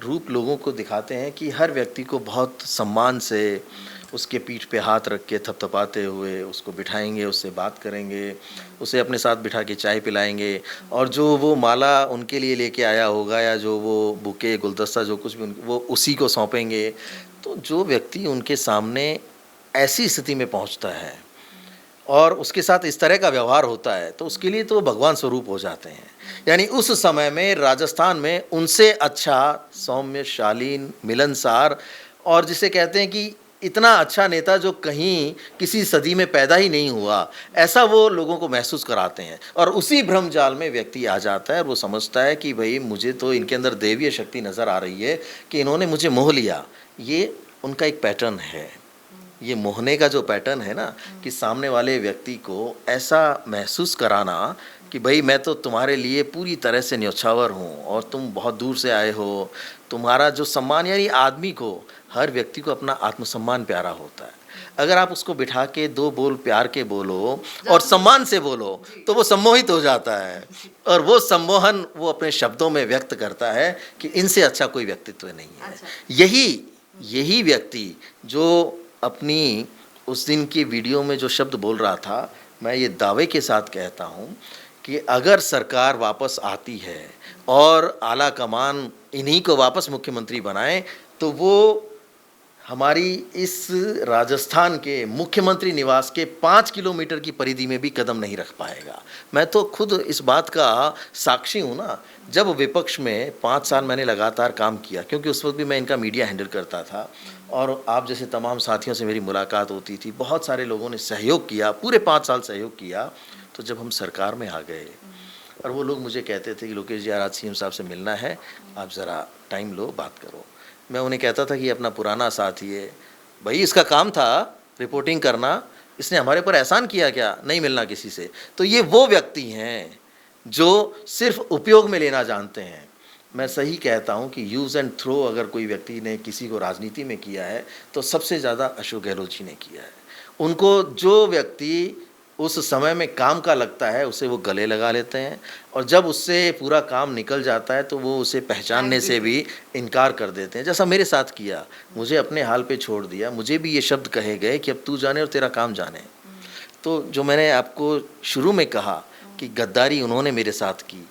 रूप लोगों को दिखाते हैं कि हर व्यक्ति को बहुत सम्मान से उसके पीठ पे हाथ रख के थपथपाते हुए उसको बिठाएंगे, उससे बात करेंगे, उसे अपने साथ बिठा के चाय पिलाएंगे और जो वो माला उनके लिए लेके आया होगा या जो वो बुके गुलदस्ता जो कुछ भी वो उसी को सौंपेंगे। तो जो व्यक्ति उनके सामने ऐसी स्थिति में पहुंचता है और उसके साथ इस तरह का व्यवहार होता है तो उसके लिए तो वो भगवान स्वरूप हो जाते हैं। यानी उस समय में राजस्थान में उनसे अच्छा सौम्य, शालीन, मिलनसार और जिसे कहते हैं कि इतना अच्छा नेता जो कहीं किसी सदी में पैदा ही नहीं हुआ, ऐसा वो लोगों को महसूस कराते हैं। और उसी भ्रम जाल में व्यक्ति आ जाता है और वो समझता है कि भाई मुझे तो इनके अंदर दैवीय शक्ति नज़र आ रही है कि इन्होंने मुझे मोह लिया। ये उनका एक पैटर्न है, ये मोहने का जो पैटर्न है ना कि सामने वाले व्यक्ति को ऐसा महसूस कराना कि भाई मैं तो तुम्हारे लिए पूरी तरह से न्यौछावर हूँ और तुम बहुत दूर से आए हो, तुम्हारा जो सम्मान, यानी आदमी को, हर व्यक्ति को अपना आत्मसम्मान प्यारा होता है। अगर आप उसको बिठा के दो बोल प्यार के बोलो और सम्मान से बोलो तो वो सम्मोहित हो जाता है और वो सम्मोहन वो अपने शब्दों में व्यक्त करता है कि इनसे अच्छा कोई व्यक्तित्व नहीं है। यही व्यक्ति जो अपनी उस दिन की वीडियो में जो शब्द बोल रहा था, मैं ये दावे के साथ कहता हूँ कि अगर सरकार वापस आती है और आला कमान इन्हीं को वापस मुख्यमंत्री बनाए तो वो हमारी इस राजस्थान के मुख्यमंत्री निवास के 5 किलोमीटर की परिधि में भी कदम नहीं रख पाएगा। मैं तो खुद इस बात का साक्षी हूँ ना। जब विपक्ष में 5 साल मैंने लगातार काम किया, क्योंकि उस वक्त भी मैं इनका मीडिया हैंडल करता था और आप जैसे तमाम साथियों से मेरी मुलाकात होती थी, बहुत सारे लोगों ने सहयोग किया, पूरे 5 साल सहयोग किया। तो जब हम सरकार में आ गए और वो लोग मुझे कहते थे कि लोकेश जी आज सीएम साहब से मिलना है, आप ज़रा टाइम लो, बात करो। मैं उन्हें कहता था कि ये अपना पुराना साथी है, भाई इसका काम था रिपोर्टिंग करना, इसने हमारे ऊपर एहसान किया क्या, नहीं मिलना किसी से। तो ये वो व्यक्ति हैं जो सिर्फ उपयोग में लेना जानते हैं। मैं सही कहता हूँ कि यूज़ एंड थ्रो अगर कोई व्यक्ति ने किसी को राजनीति में किया है तो सबसे ज़्यादा अशोक गहलोत जी ने किया है। उनको जो व्यक्ति उस समय में काम का लगता है उसे वो गले लगा लेते हैं और जब उससे पूरा काम निकल जाता है तो वो उसे पहचानने से भी इनकार कर देते हैं। जैसा मेरे साथ किया, मुझे अपने हाल पे छोड़ दिया, मुझे भी ये शब्द कहे गए कि अब तू जाने और तेरा काम जाने। तो जो मैंने आपको शुरू में कहा कि गद्दारी उन्होंने मेरे साथ की,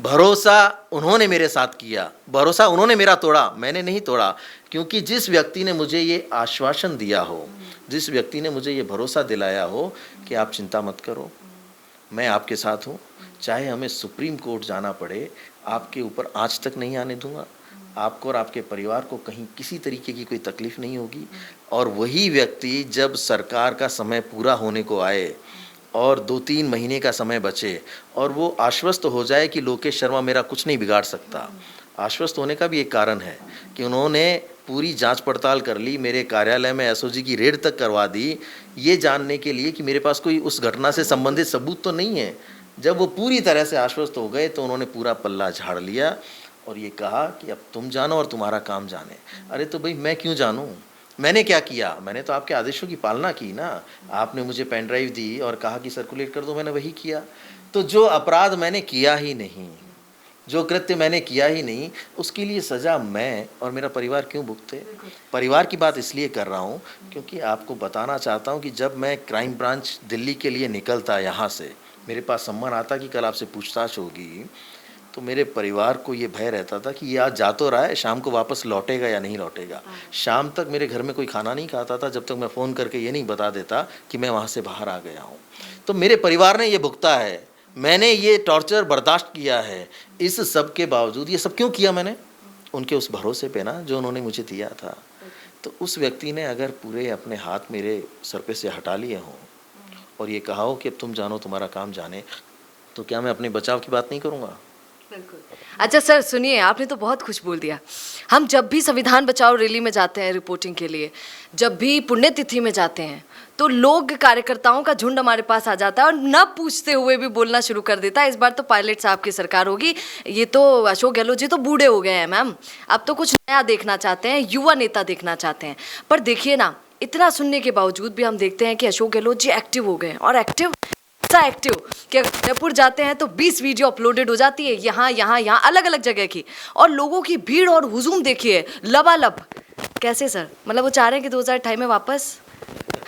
भरोसा उन्होंने मेरे साथ किया, भरोसा उन्होंने मेरा तोड़ा, मैंने नहीं तोड़ा। क्योंकि जिस व्यक्ति ने मुझे ये आश्वासन दिया हो, जिस व्यक्ति ने मुझे ये भरोसा दिलाया हो कि आप चिंता मत करो, मैं आपके साथ हूँ, चाहे हमें सुप्रीम कोर्ट जाना पड़े, आपके ऊपर आँच तक नहीं आने दूंगा, आपको और आपके परिवार को कहीं किसी तरीके की कोई तकलीफ नहीं होगी। और वही व्यक्ति जब सरकार का समय पूरा होने को आए और 2-3 महीने का समय बचे और वो आश्वस्त हो जाए कि लोकेश शर्मा मेरा कुछ नहीं बिगाड़ सकता। आश्वस्त होने का भी एक कारण है कि उन्होंने पूरी जांच पड़ताल कर ली, मेरे कार्यालय में एसओजी की रेड तक करवा दी, ये जानने के लिए कि मेरे पास कोई उस घटना से संबंधित सबूत तो नहीं है। जब वो पूरी तरह से आश्वस्त हो गए तो उन्होंने पूरा पल्ला झाड़ लिया और ये कहा कि अब तुम जानो और तुम्हारा काम जाने। अरे तो भाई मैं क्यों जानूँ, मैंने क्या किया, मैंने तो आपके आदेशों की पालना की ना। आपने मुझे पेन ड्राइव दी और कहा कि सर्कुलेट कर दो, मैंने वही किया। तो जो अपराध मैंने किया ही नहीं, जो कृत्य मैंने किया ही नहीं, उसके लिए सज़ा मैं और मेरा परिवार क्यों भुगते। परिवार की बात इसलिए कर रहा हूँ क्योंकि आपको बताना चाहता हूँ कि जब मैं क्राइम ब्रांच दिल्ली के लिए निकलता यहाँ से, मेरे पास सम्मन आता कि कल आपसे पूछताछ होगी, तो मेरे परिवार को ये भय रहता था कि ये आज जा तो रहा है, शाम को वापस लौटेगा या नहीं लौटेगा। शाम तक मेरे घर में कोई खाना नहीं खाता था जब तक मैं फ़ोन करके ये नहीं बता देता कि मैं वहाँ से बाहर आ गया हूँ। तो मेरे परिवार ने ये भुगता है मैंने ये टॉर्चर बर्दाश्त किया है, इस सब के बावजूद ये सब क्यों किया मैंने? उनके उस भरोसे पे ना जो उन्होंने मुझे दिया था। तो उस व्यक्ति ने अगर पूरे अपने हाथ मेरे सर पे से हटा लिए हों और ये कहा हो कि अब तुम जानो तुम्हारा काम जाने, तो क्या मैं अपने बचाव की बात नहीं करूँगा? अच्छा सर सुनिए, आपने तो बहुत कुछ बोल दिया। हम जब भी संविधान बचाओ रैली में जाते हैं रिपोर्टिंग के लिए, जब भी पुण्यतिथि में जाते हैं, तो लोग कार्यकर्ताओं का झुंड हमारे पास आ जाता है और न पूछते हुए भी बोलना शुरू कर देता है। इस बार तो पायलट साहब की सरकार होगी, ये तो अशोक गहलोत जी तो बूढ़े हो गए हैं मैम, अब तो कुछ नया देखना चाहते हैं, युवा नेता देखना चाहते हैं। पर देखिए ना, इतना सुनने के बावजूद भी हम देखते हैं कि अशोक गहलोत जी एक्टिव हो गए हैं, और एक्टिव कि अगर जयपुर जाते हैं तो 20 वीडियो अपलोडेड हो जाती है, यहाँ अलग अलग जगह की, और लोगों की भीड़ और हुजूम देखिए लबालब। कैसे सर, मतलब वो चाह रहे हैं कि 2028 में वापस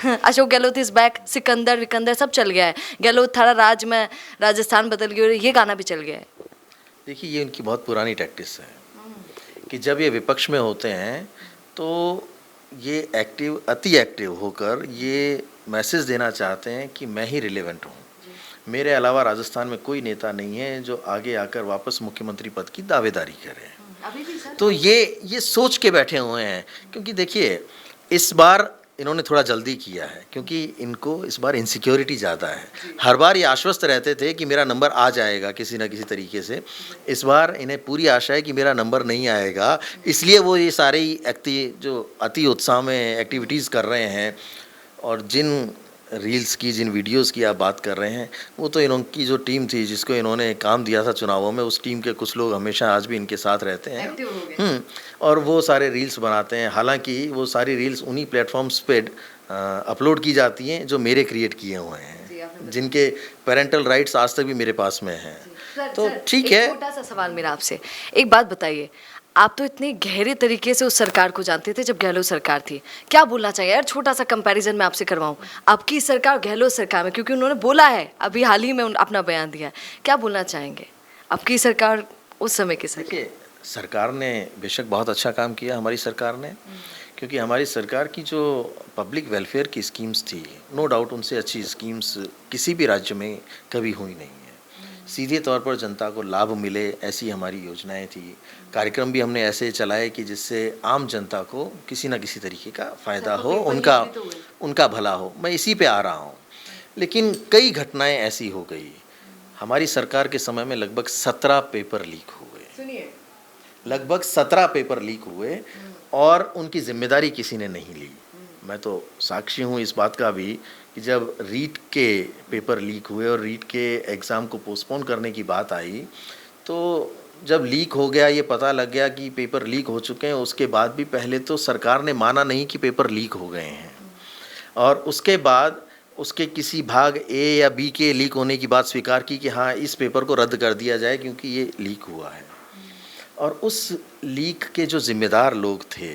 अशोक गहलोत इज बैक, सिकंदर विकंदर सब चल गया है, गहलोत थारा राज में राजस्थान बदल गया, और ये गाना भी चल गया है। देखिए ये उनकी बहुत पुरानी टैक्टिस है कि जब ये विपक्ष में होते हैं तो ये अति एक्टिव होकर ये मैसेज देना चाहते हैं कि मैं ही रिलेवेंट हूँ, मेरे अलावा राजस्थान में कोई नेता नहीं है जो आगे आकर वापस मुख्यमंत्री पद की दावेदारी करे। अभी भी सर? तो ये सोच के बैठे हुए हैं, क्योंकि देखिए इस बार इन्होंने थोड़ा जल्दी किया है, क्योंकि इनको इस बार इनसिक्योरिटी ज़्यादा है। हर बार ये आश्वस्त रहते थे कि मेरा नंबर आ जाएगा किसी न किसी तरीके से, इस बार इन्हें पूरी आशा है कि मेरा नंबर नहीं आएगा, इसलिए वो ये सारे अति उत्साह में एक्टिविटीज़ कर रहे हैं। और जिन रील्स की, जिन वीडियोस की आप बात कर रहे हैं, वो तो इनकी जो टीम थी जिसको इन्होंने काम दिया था चुनावों में, उस टीम के कुछ लोग हमेशा आज भी इनके साथ रहते हैं। और वो सारे रील्स बनाते हैं, हालांकि वो सारी रील्स उन्हीं प्लेटफॉर्म्स पे अपलोड की जाती हैं जो मेरे क्रिएट किए हुए हैं, जिनके पेरेंटल राइट्स आज तक भी मेरे पास में हैं। तो ठीक है। छोटा सा सवाल मेरा आपसे, एक बात बताइए, आप तो इतने गहरे तरीके से उस सरकार को जानते थे जब गहलोत सरकार थी, क्या बोलना चाहिए यार? छोटा सा कंपैरिजन मैं आपसे करवाऊं, आपकी सरकार गहलोत सरकार में, क्योंकि उन्होंने बोला है अभी हाल ही में अपना बयान दिया है, क्या बोलना चाहेंगे आपकी सरकार उस समय की सरकार? देखिए सरकार ने बेशक बहुत अच्छा काम किया, हमारी सरकार ने, क्योंकि हमारी सरकार की जो पब्लिक वेलफेयर की स्कीम्स थी, नो डाउट उनसे अच्छी स्कीम्स किसी भी राज्य में कभी हुई नहीं है। सीधे तौर पर जनता को लाभ मिले ऐसी हमारी योजनाएं थी, कार्यक्रम भी हमने ऐसे चलाए कि जिससे आम जनता को किसी न किसी तरीके का फ़ायदा हो, उनका भला हो। मैं इसी पे आ रहा हूँ, लेकिन कई घटनाएं ऐसी हो गई। हमारी सरकार के समय में लगभग 17 पेपर लीक हुए, सुनिए, लगभग 17 पेपर लीक हुए और उनकी जिम्मेदारी किसी ने नहीं ली। मैं तो साक्षी हूँ इस बात का भी कि जब रीट के पेपर लीक हुए और रीट के एग्ज़ाम को पोस्टपोन करने की बात आई, तो जब लीक हो गया, ये पता लग गया कि पेपर लीक हो चुके हैं, उसके बाद भी पहले तो सरकार ने माना नहीं कि पेपर लीक हो गए हैं, और उसके बाद उसके किसी भाग ए या बी के लीक होने की बात स्वीकार की कि हाँ इस पेपर को रद्द कर दिया जाए क्योंकि ये लीक हुआ है। और उस लीक के जो जिम्मेदार लोग थे,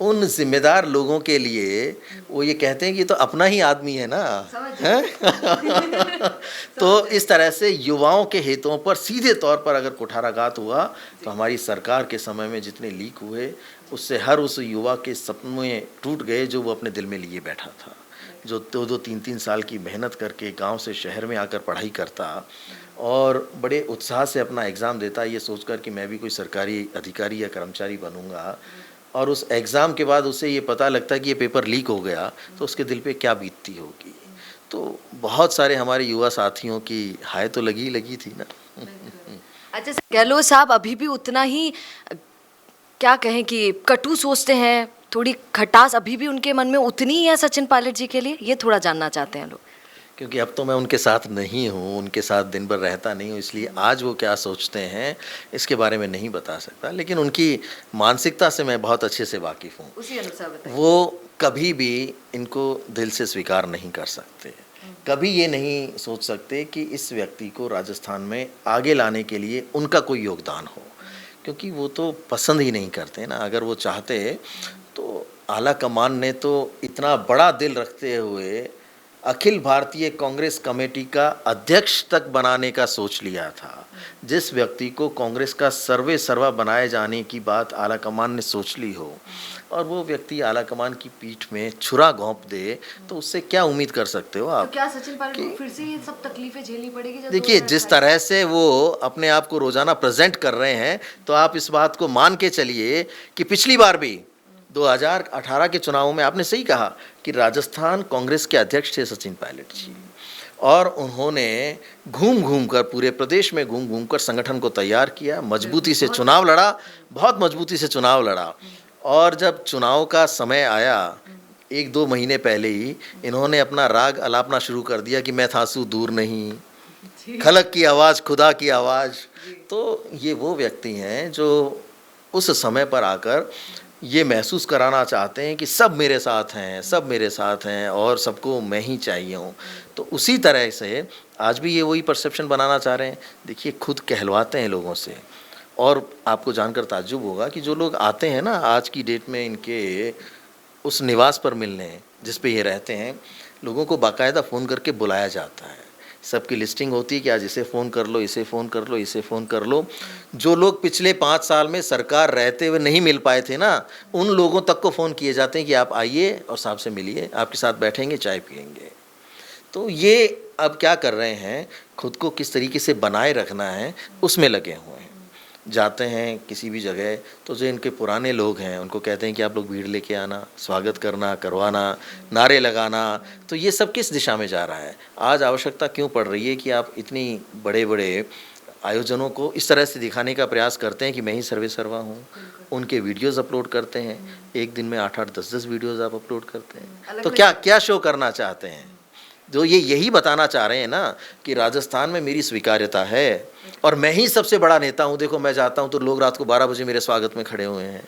उन जिम्मेदार लोगों के लिए वो ये कहते हैं कि तो अपना ही आदमी है ना, है? तो इस तरह से युवाओं के हितों पर सीधे तौर पर अगर कुठाराघात हुआ तो हमारी सरकार के समय में जितने लीक हुए उससे हर उस युवा के सपने टूट गए जो वो अपने दिल में लिए बैठा था, जो 2-2, 3-3 साल की मेहनत करके गांव से शहर में आकर पढ़ाई करता और बड़े उत्साह से अपना एग्ज़ाम देता, ये सोचकर कि मैं भी कोई सरकारी अधिकारी या कर्मचारी बनूंगा, और उस एग्ज़ाम के बाद उसे ये पता लगता कि ये पेपर लीक हो गया, तो उसके दिल पे क्या बीतती होगी। तो बहुत सारे हमारे युवा साथियों की हाय तो लगी थी ना। अच्छा गहलोत साहब अभी भी उतना ही क्या कहें कि कटु सोचते हैं, थोड़ी खटास अभी भी उनके मन में उतनी ही है सचिन पायलट जी के लिए? ये थोड़ा जानना चाहते हैं लोग, क्योंकि अब तो मैं उनके साथ नहीं हूँ, उनके साथ दिन भर रहता नहीं हूँ, इसलिए आज वो क्या सोचते हैं इसके बारे में नहीं बता सकता, लेकिन उनकी मानसिकता से मैं बहुत अच्छे से वाकिफ़ हूँ। उसी अनुसार बताइए। वो कभी भी इनको दिल से स्वीकार नहीं कर सकते, कभी ये नहीं सोच सकते कि इस व्यक्ति को राजस्थान में आगे लाने के लिए उनका कोई योगदान हो, क्योंकि वो तो पसंद ही नहीं करते ना। अगर वो चाहते तो आला कमान ने तो इतना बड़ा दिल रखते हुए अखिल भारतीय कांग्रेस कमेटी का अध्यक्ष तक बनाने का सोच लिया था। जिस व्यक्ति को कांग्रेस का सर्वे सर्वा बनाए जाने की बात आलाकमान ने सोच ली हो और वो व्यक्ति आलाकमान की पीठ में छुरा घोंप दे, तो उससे क्या उम्मीद कर सकते हो आप? तो क्या सचिन पायलट को फिर से ये सब तकलीफें झेलनी पड़ेगी? जो देखिए, 2028 जिस तरह से वो अपने आप को रोजाना प्रेजेंट कर रहे हैं, तो आप इस बात को मान के चलिए कि पिछली बार भी 2018 के चुनावों में आपने सही कहा कि राजस्थान कांग्रेस के अध्यक्ष थे सचिन पायलट जी, और उन्होंने घूम घूम कर पूरे प्रदेश में घूम घूम कर संगठन को तैयार किया, मजबूती से चुनाव लड़ा, बहुत मजबूती से चुनाव लड़ा। और जब चुनाव का समय आया, 1-2 महीने पहले ही इन्होंने अपना राग अलापना शुरू कर दिया कि मैं थासू दूर नहीं, खलक की आवाज़ खुदा की आवाज़। तो ये वो व्यक्ति हैं जो उस समय पर आकर ये महसूस कराना चाहते हैं कि सब मेरे साथ हैं, सब मेरे साथ हैं और सबको मैं ही चाहिए हूँ। तो उसी तरह से आज भी ये वही परसेप्शन बनाना चाह रहे हैं। देखिए, खुद कहलवाते हैं लोगों से, और आपको जानकर ताज्जुब होगा कि जो लोग आते हैं ना आज की डेट में इनके उस निवास पर मिलने जिस पे ये रहते हैं, लोगों को बाकायदा फ़ोन करके बुलाया जाता है। सबकी लिस्टिंग होती है कि आज इसे फ़ोन कर लो, इसे फ़ोन कर लो, इसे फ़ोन कर लो। जो लोग पिछले 5 साल में सरकार रहते हुए नहीं मिल पाए थे ना, उन लोगों तक को फ़ोन किए जाते हैं कि आप आइए और साहब से मिलिए, आपके साथ बैठेंगे, चाय पिएंगे। तो ये अब क्या कर रहे हैं, खुद को किस तरीके से बनाए रखना है उसमें लगे हुए हैं। जाते हैं किसी भी जगह तो जो इनके पुराने लोग हैं उनको कहते हैं कि आप लोग भीड़ लेके आना, स्वागत करना, करवाना, नारे लगाना। तो ये सब किस दिशा में जा रहा है? आज आवश्यकता क्यों पड़ रही है कि आप इतनी बड़े बड़े आयोजनों को इस तरह से दिखाने का प्रयास करते हैं कि मैं ही सर्वे सर्वा हूँ? उनके वीडियोज़ अपलोड करते हैं, एक दिन में 8-8, 10-10 वीडियोज़ आप अपलोड करते हैं। तो क्या क्या शो करना चाहते हैं? जो ये यही बताना चाह रहे हैं ना कि राजस्थान में मेरी स्वीकार्यता है और मैं ही सबसे बड़ा नेता हूँ। देखो, मैं जाता हूँ तो लोग रात को 12 बजे मेरे स्वागत में खड़े हुए हैं।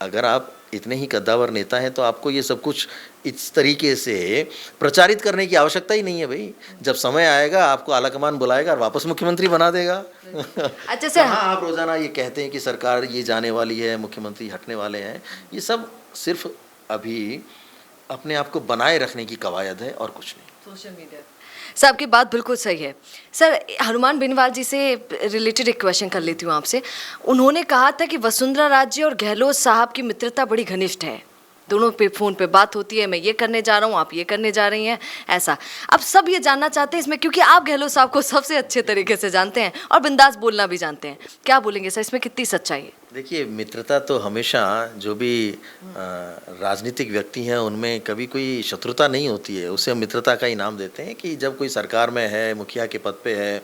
अगर आप इतने ही कद्दावर नेता हैं तो आपको ये सब कुछ इस तरीके से प्रचारित करने की आवश्यकता ही नहीं है भाई। जब समय आएगा आपको आलाकमान बुलाएगा और वापस मुख्यमंत्री बना देगा। अच्छा सर, हाँ, आप रोजाना ये कहते हैं कि सरकार ये जाने वाली है, मुख्यमंत्री हटने वाले हैं, ये सब सिर्फ अभी अपने आप को बनाए रखने की कवायद है और कुछ नहीं। Social media. सर, आपकी बात बिल्कुल सही है। सर, हनुमान बेनीवाल जी से रिलेटेड एक क्वेश्चन कर लेती हूँ आपसे। उन्होंने कहा था कि वसुंधरा राजे और गहलोत साहब की मित्रता बड़ी घनिष्ठ है, दोनों पे फ़ोन पे बात होती है, मैं ये करने जा रहा हूँ, आप ये करने जा रही हैं, ऐसा। अब सब ये जानना चाहते हैं इसमें, क्योंकि आप गहलोत साहब को सबसे अच्छे तरीके से जानते हैं और बिंदास बोलना भी जानते हैं। क्या बोलेंगे सर, इसमें कितनी सच्चाई है? देखिए, मित्रता तो हमेशा जो भी राजनीतिक व्यक्ति हैं उनमें कभी कोई शत्रुता नहीं होती है, उसे हम मित्रता का ही नाम देते हैं कि जब कोई सरकार में है, मुखिया के पद पे है,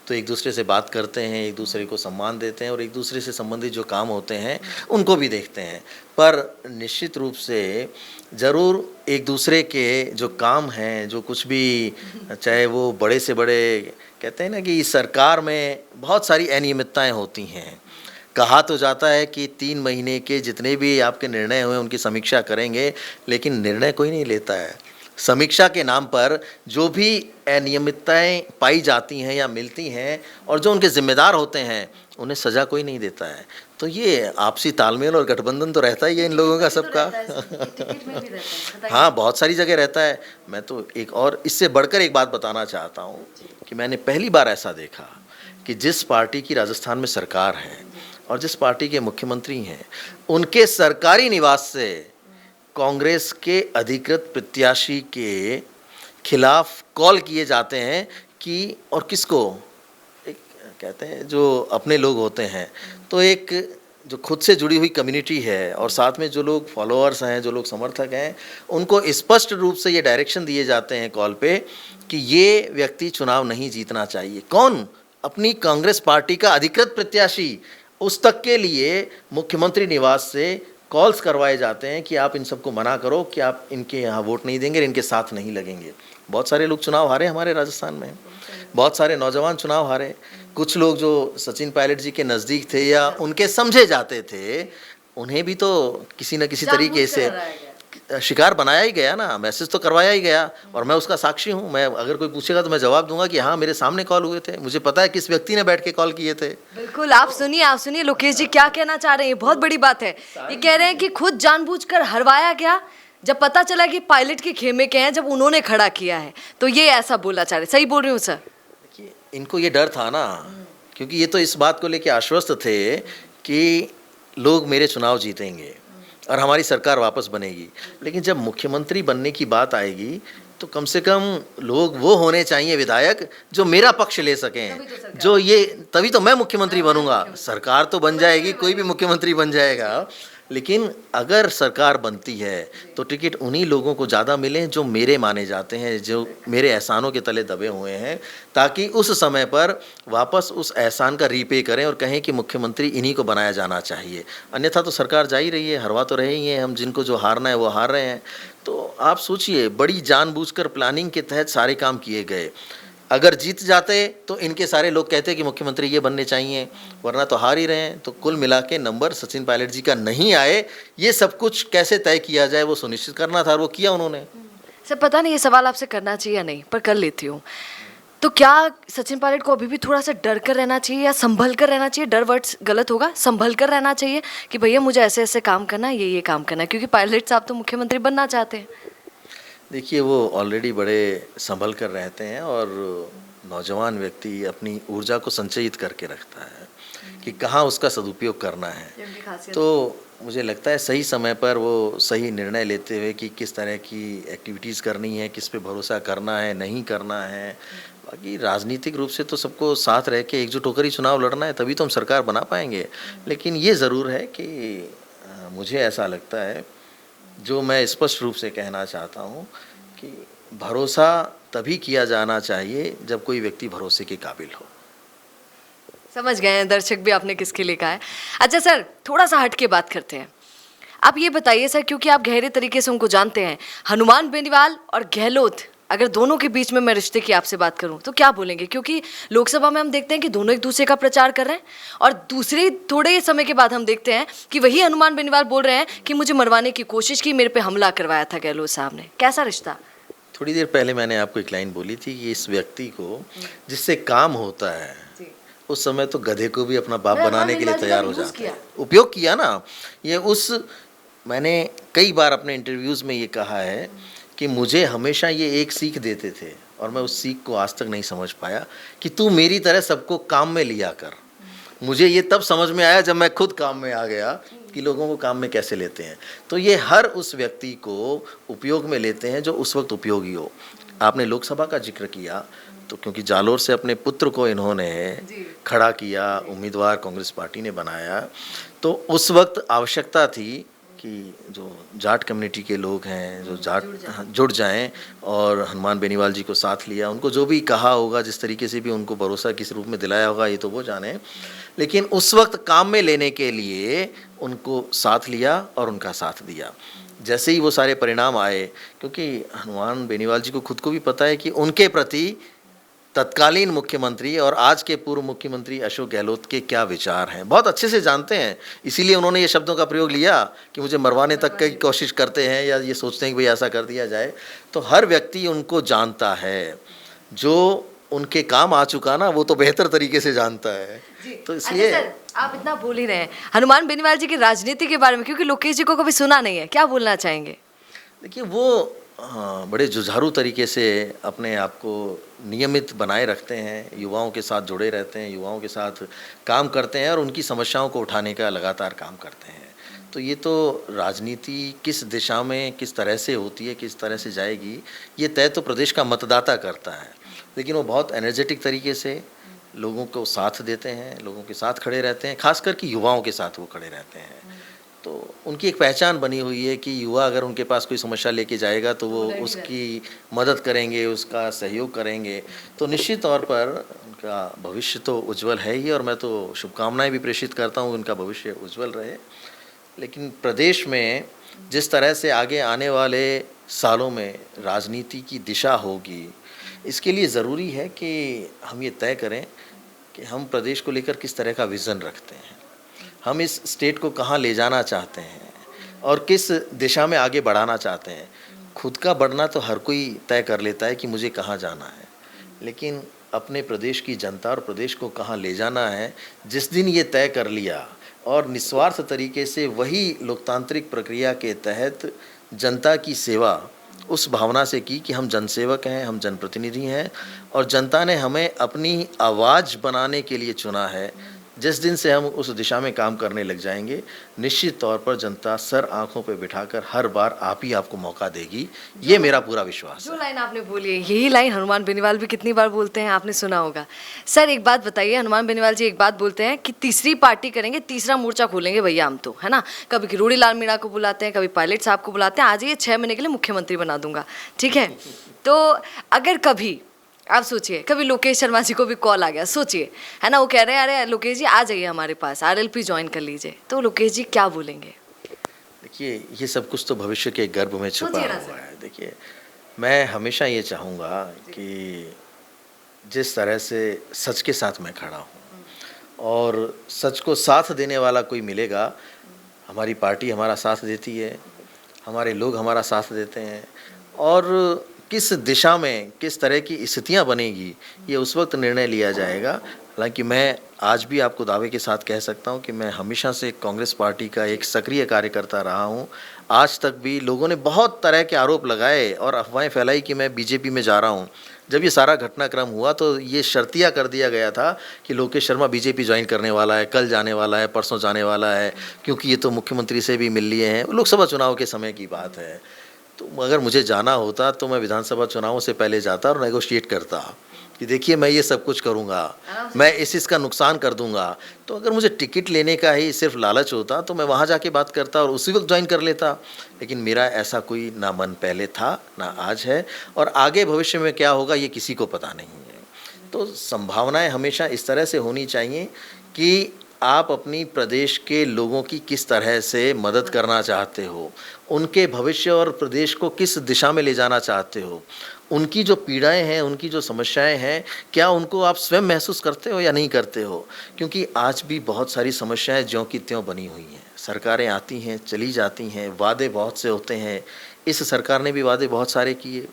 तो एक दूसरे से बात करते हैं, एक दूसरे को सम्मान देते हैं और एक दूसरे से संबंधित जो काम होते हैं उनको भी देखते हैं। पर निश्चित रूप से ज़रूर एक दूसरे के जो काम हैं, जो कुछ भी, चाहे वो बड़े से बड़े, कहते हैं ना कि सरकार में बहुत सारी अनियमितताएँ होती हैं। कहा तो जाता है कि 3 महीने के जितने भी आपके निर्णय हुए उनकी समीक्षा करेंगे, लेकिन निर्णय कोई नहीं लेता है। समीक्षा के नाम पर जो भी अनियमितताएं पाई जाती हैं या मिलती हैं और जो उनके जिम्मेदार होते हैं उन्हें सज़ा कोई नहीं देता है। तो ये आपसी तालमेल और गठबंधन तो रहता ही है इन लोगों का सबका। हाँ, बहुत सारी जगह रहता है। मैं तो एक और इससे बढ़कर एक बात बताना चाहता हूँ कि मैंने पहली बार ऐसा देखा कि जिस पार्टी की राजस्थान में सरकार है और जिस पार्टी के मुख्यमंत्री हैं, उनके सरकारी निवास से कांग्रेस के अधिकृत प्रत्याशी के खिलाफ कॉल किए जाते हैं कि, और किसको, एक कहते हैं जो अपने लोग होते हैं, तो एक जो खुद से जुड़ी हुई कम्युनिटी है और साथ में जो लोग फॉलोअर्स हैं, जो लोग समर्थक हैं, उनको स्पष्ट रूप से ये डायरेक्शन दिए जाते हैं कॉल पे कि ये व्यक्ति चुनाव नहीं जीतना चाहिए। कौन? अपनी कांग्रेस पार्टी का अधिकृत प्रत्याशी। उस तक के लिए मुख्यमंत्री निवास से कॉल्स करवाए जाते हैं कि आप इन सबको मना करो कि आप इनके यहाँ वोट नहीं देंगे, इनके साथ नहीं लगेंगे। बहुत सारे लोग चुनाव हारे हमारे राजस्थान में, बहुत सारे नौजवान चुनाव हारे। कुछ लोग जो सचिन पायलट जी के नज़दीक थे या उनके समझे जाते थे, उन्हें भी तो किसी न किसी तरीके से शिकार बनाया ही गया ना, मैसेज तो करवाया ही गया। और मैं उसका साक्षी हूँ। मैं अगर कोई पूछेगा तो मैं जवाब दूंगा कि हाँ, मेरे सामने कॉल हुए थे, मुझे पता है किस व्यक्ति ने बैठ के कॉल किए थे। बिल्कुल, आप सुनिए लोकेश जी क्या कहना चाह रहे हैं। बहुत बड़ी बात है। ये कह रहे हैं कि खुद जानबूझकर हरवाया गया, जब पता चला कि पायलट के खेमे के हैं, जब उन्होंने खड़ा किया है, तो ये ऐसा बोला जा रहा है। सही बोल रही हूँ सर? देखिए, इनको ये डर था ना, क्योंकि ये तो इस बात को लेकर आश्वस्त थे कि लोग मेरे चुनाव जीतेंगे और हमारी सरकार वापस बनेगी। लेकिन जब मुख्यमंत्री बनने की बात आएगी तो कम से कम लोग वो होने चाहिए विधायक जो मेरा पक्ष ले सकें, जो ये, तभी तो मैं मुख्यमंत्री बनूंगा। सरकार तो बन जाएगी, कोई भी मुख्यमंत्री बन जाएगा, लेकिन अगर सरकार बनती है तो टिकट उन्हीं लोगों को ज़्यादा मिलें जो मेरे माने जाते हैं, जो मेरे एहसानों के तले दबे हुए हैं, ताकि उस समय पर वापस उस एहसान का रीपे करें और कहें कि मुख्यमंत्री इन्हीं को बनाया जाना चाहिए। अन्यथा तो सरकार जा ही रही है, हरवा तो रहे ही हैं, हम जिनको जो हारना है वो हार रहे हैं। तो आप सोचिए, बड़ी जानबूझकर प्लानिंग के तहत सारे काम किए गए। अगर जीत जाते तो इनके सारे लोग कहते कि मुख्यमंत्री ये बनने चाहिए, वरना तो हार ही रहे हैं। तो कुल मिला के नंबर सचिन पायलट जी का नहीं आए, ये सब कुछ कैसे तय किया जाए वो सुनिश्चित करना था, और वो किया उन्होंने। सर पता नहीं ये सवाल आपसे करना चाहिए या नहीं, पर कर लेती हूँ। तो क्या सचिन पायलट को अभी भी थोड़ा सा डर कर रहना चाहिए या संभल कर रहना चाहिए? डर वर्ड्स गलत होगा, संभल कर रहना चाहिए कि भैया मुझे ऐसे ऐसे काम करना है, ये काम करना है, क्योंकि पायलट साहब तो मुख्यमंत्री बनना चाहते हैं। देखिए, वो ऑलरेडी बड़े संभल कर रहते हैं, और नौजवान व्यक्ति अपनी ऊर्जा को संचयित करके रखता है कि कहाँ उसका सदुपयोग करना है। तो मुझे लगता है सही समय पर वो सही निर्णय लेते हुए कि किस तरह की एक्टिविटीज़ करनी है, किस पे भरोसा करना है, नहीं करना है। बाकी राजनीतिक रूप से तो सबको साथ रह के एकजुट होकर ही चुनाव लड़ना है, तभी तो हम सरकार बना पाएंगे। लेकिन ये ज़रूर है कि मुझे ऐसा लगता है, जो मैं स्पष्ट रूप से कहना चाहता हूँ, कि भरोसा तभी किया जाना चाहिए जब कोई व्यक्ति भरोसे के काबिल हो। समझ गए हैं दर्शक भी आपने किसके लिए कहा है। अच्छा सर, थोड़ा सा हट के बात करते हैं। आप ये बताइए सर, क्योंकि आप गहरे तरीके से उनको जानते हैं, हनुमान बेनीवाल और गहलोत, अगर दोनों के बीच में मैं रिश्ते की आपसे बात करूं तो क्या बोलेंगे? क्योंकि लोकसभा में हम देखते हैं कि दोनों एक दूसरे का प्रचार कर रहे हैं, और दूसरे थोड़े समय के बाद हम देखते हैं कि वही हनुमान बेनीवाल बोल रहे हैं कि मुझे मरवाने की कोशिश की, मेरे पे हमला करवाया था गहलोत साहब ने। कैसा रिश्ता? थोड़ी देर पहले मैंने आपको एक लाइन बोली थी कि इस व्यक्ति को जिससे काम होता है, उस समय तो गधे को भी अपना बाप बनाने के लिए तैयार हो जाता है। उपयोग किया ना, ये उस, मैंने कई बार अपने इंटरव्यूज़ में ये कहा है कि मुझे हमेशा ये एक सीख देते थे, और मैं उस सीख को आज तक नहीं समझ पाया, कि तू मेरी तरह सबको काम में लिया कर। मुझे ये तब समझ में आया जब मैं खुद काम में आ गया कि लोगों को काम में कैसे लेते हैं। तो ये हर उस व्यक्ति को उपयोग में लेते हैं जो उस वक्त उपयोगी हो। आपने लोकसभा का जिक्र किया, तो क्योंकि जालोर से अपने पुत्र को इन्होंने खड़ा किया, उम्मीदवार कांग्रेस पार्टी ने बनाया, तो उस वक्त आवश्यकता थी कि जो जाट कम्युनिटी के लोग हैं, जो जाट जुड़ जाएं, और हनुमान बेनीवाल जी को साथ लिया। उनको जो भी कहा होगा, जिस तरीके से भी उनको भरोसा किस रूप में दिलाया होगा, ये तो वो जाने, लेकिन उस वक्त काम में लेने के लिए उनको साथ लिया और उनका साथ दिया। जैसे ही वो सारे परिणाम आए, क्योंकि हनुमान बेनीवाल जी को खुद को भी पता है कि उनके प्रति तत्कालीन मुख्यमंत्री और आज के पूर्व मुख्यमंत्री अशोक गहलोत के क्या विचार हैं, बहुत अच्छे से जानते हैं। इसीलिए उन्होंने ये शब्दों का प्रयोग लिया कि मुझे मरवाने तक की कोशिश करते हैं, या ये सोचते हैं कि भाई ऐसा कर दिया जाए। तो हर व्यक्ति उनको जानता है, जो उनके काम आ चुका ना, वो तो बेहतर तरीके से जानता है। तो इसलिए आप इतना बोल ही रहे हैं हनुमान बेनीवाल जी की राजनीति के बारे में, क्योंकि लोकेश जी को कभी सुना नहीं है, क्या बोलना चाहेंगे? देखिए, वो बड़े जुझारू तरीके से अपने आप को नियमित बनाए रखते हैं, युवाओं के साथ जुड़े रहते हैं, युवाओं के साथ काम करते हैं, और उनकी समस्याओं को उठाने का लगातार काम करते हैं। तो ये तो राजनीति किस दिशा में किस तरह से होती है, किस तरह से जाएगी, ये तय तो प्रदेश का मतदाता करता है। लेकिन वो बहुत एनर्जेटिक तरीके से लोगों को साथ देते हैं, लोगों के साथ खड़े रहते हैं, खास करके युवाओं के साथ वो खड़े रहते हैं। तो उनकी एक पहचान बनी हुई है कि युवा अगर उनके पास कोई समस्या लेके जाएगा तो वो उसकी मदद करेंगे, उसका सहयोग करेंगे। तो निश्चित तौर पर उनका भविष्य तो उज्जवल है ही, और मैं तो शुभकामनाएं भी प्रेषित करता हूँ उनका भविष्य उज्जवल रहे। लेकिन प्रदेश में जिस तरह से आगे आने वाले सालों में राजनीति की दिशा होगी, इसके लिए ज़रूरी है कि हम ये तय करें कि हम प्रदेश को लेकर किस तरह का विज़न रखते हैं, हम इस स्टेट को कहाँ ले जाना चाहते हैं, और किस दिशा में आगे बढ़ाना चाहते हैं। खुद का बढ़ना तो हर कोई तय कर लेता है कि मुझे कहाँ जाना है, लेकिन अपने प्रदेश की जनता और प्रदेश को कहाँ ले जाना है, जिस दिन ये तय कर लिया और निस्वार्थ तरीके से वही लोकतांत्रिक प्रक्रिया के तहत जनता की सेवा उस भावना से की कि हम जनसेवक हैं, हम जनप्रतिनिधि हैं और जनता ने हमें अपनी आवाज़ बनाने के लिए चुना है। जिस दिन से हम उस दिशा में काम करने लग जाएंगे, निश्चित तौर पर जनता सर आंखों पे बिठाकर हर बार आप ही आपको मौका देगी, ये मेरा पूरा विश्वास जो है। लाइन आपने बोली है यही लाइन हनुमान बेनीवाल भी कितनी बार बोलते हैं, आपने सुना होगा। सर एक बात बताइए, हनुमान बेनीवाल जी एक बात बोलते हैं कि तीसरी पार्टी करेंगे, तीसरा मोर्चा खोलेंगे भैया हम तो, है ना। कभी किरोड़ी लाल मीणा को बुलाते हैं, कभी पायलट साहब को बुलाते हैं, आज ये 6 महीने के लिए मुख्यमंत्री बना दूंगा, ठीक है। तो अगर कभी आप सोचिए कभी लोकेश शर्मा जी को भी कॉल आ गया, सोचिए, है ना, वो कह रहे हैं अरे लोकेश जी आ जाइए हमारे पास, आरएलपी ज्वाइन कर लीजिए, तो लोकेश जी क्या बोलेंगे? देखिए, ये सब कुछ तो भविष्य के गर्भ में छुपा सोचिए ना हुआ सर। है। देखिए, मैं हमेशा ये चाहूँगा कि जिस तरह से सच के साथ मैं खड़ा हूँ और सच को साथ देने वाला कोई मिलेगा, हमारी पार्टी हमारा साथ देती है, हमारे लोग हमारा साथ देते हैं और किस दिशा में किस तरह की स्थितियाँ बनेगी, ये उस वक्त निर्णय लिया जाएगा। हालांकि मैं आज भी आपको दावे के साथ कह सकता हूं कि मैं हमेशा से कांग्रेस पार्टी का एक सक्रिय कार्यकर्ता रहा हूं। आज तक भी लोगों ने बहुत तरह के आरोप लगाए और अफवाहें फैलाई कि मैं बीजेपी में जा रहा हूं। जब ये सारा घटनाक्रम हुआ तो ये शर्तिया कर दिया गया था कि लोकेश शर्मा बीजेपी ज्वाइन करने वाला है, कल जाने वाला है, परसों जाने वाला है, क्योंकि ये तो मुख्यमंत्री से भी मिल लिए हैं। लोकसभा चुनाव के समय की बात है। तो अगर मुझे जाना होता तो मैं विधानसभा चुनावों से पहले जाता और नेगोशिएट करता कि देखिए मैं ये सब कुछ करूँगा, मैं इस का नुकसान कर दूंगा। तो अगर मुझे टिकट लेने का ही सिर्फ लालच होता तो मैं वहाँ जाके बात करता और उसी वक्त ज्वाइन कर लेता। लेकिन मेरा ऐसा कोई ना मन पहले था ना आज है और आगे भविष्य में क्या होगा ये किसी को पता नहीं है। तो संभावनाएं हमेशा इस तरह से होनी चाहिए कि आप अपनी प्रदेश के लोगों की किस तरह से मदद करना चाहते हो, उनके भविष्य और प्रदेश को किस दिशा में ले जाना चाहते हो, उनकी जो पीड़ाएं हैं, उनकी जो समस्याएं हैं, क्या उनको आप स्वयं महसूस करते हो या नहीं करते हो? क्योंकि आज भी बहुत सारी समस्याएं ज्यों की त्यों बनी हुई हैं। सरकारें आती हैं, चली जाती हैं, वादे बहुत से होते हैं। इस सरकार ने भी वादे बहुत सारे किए,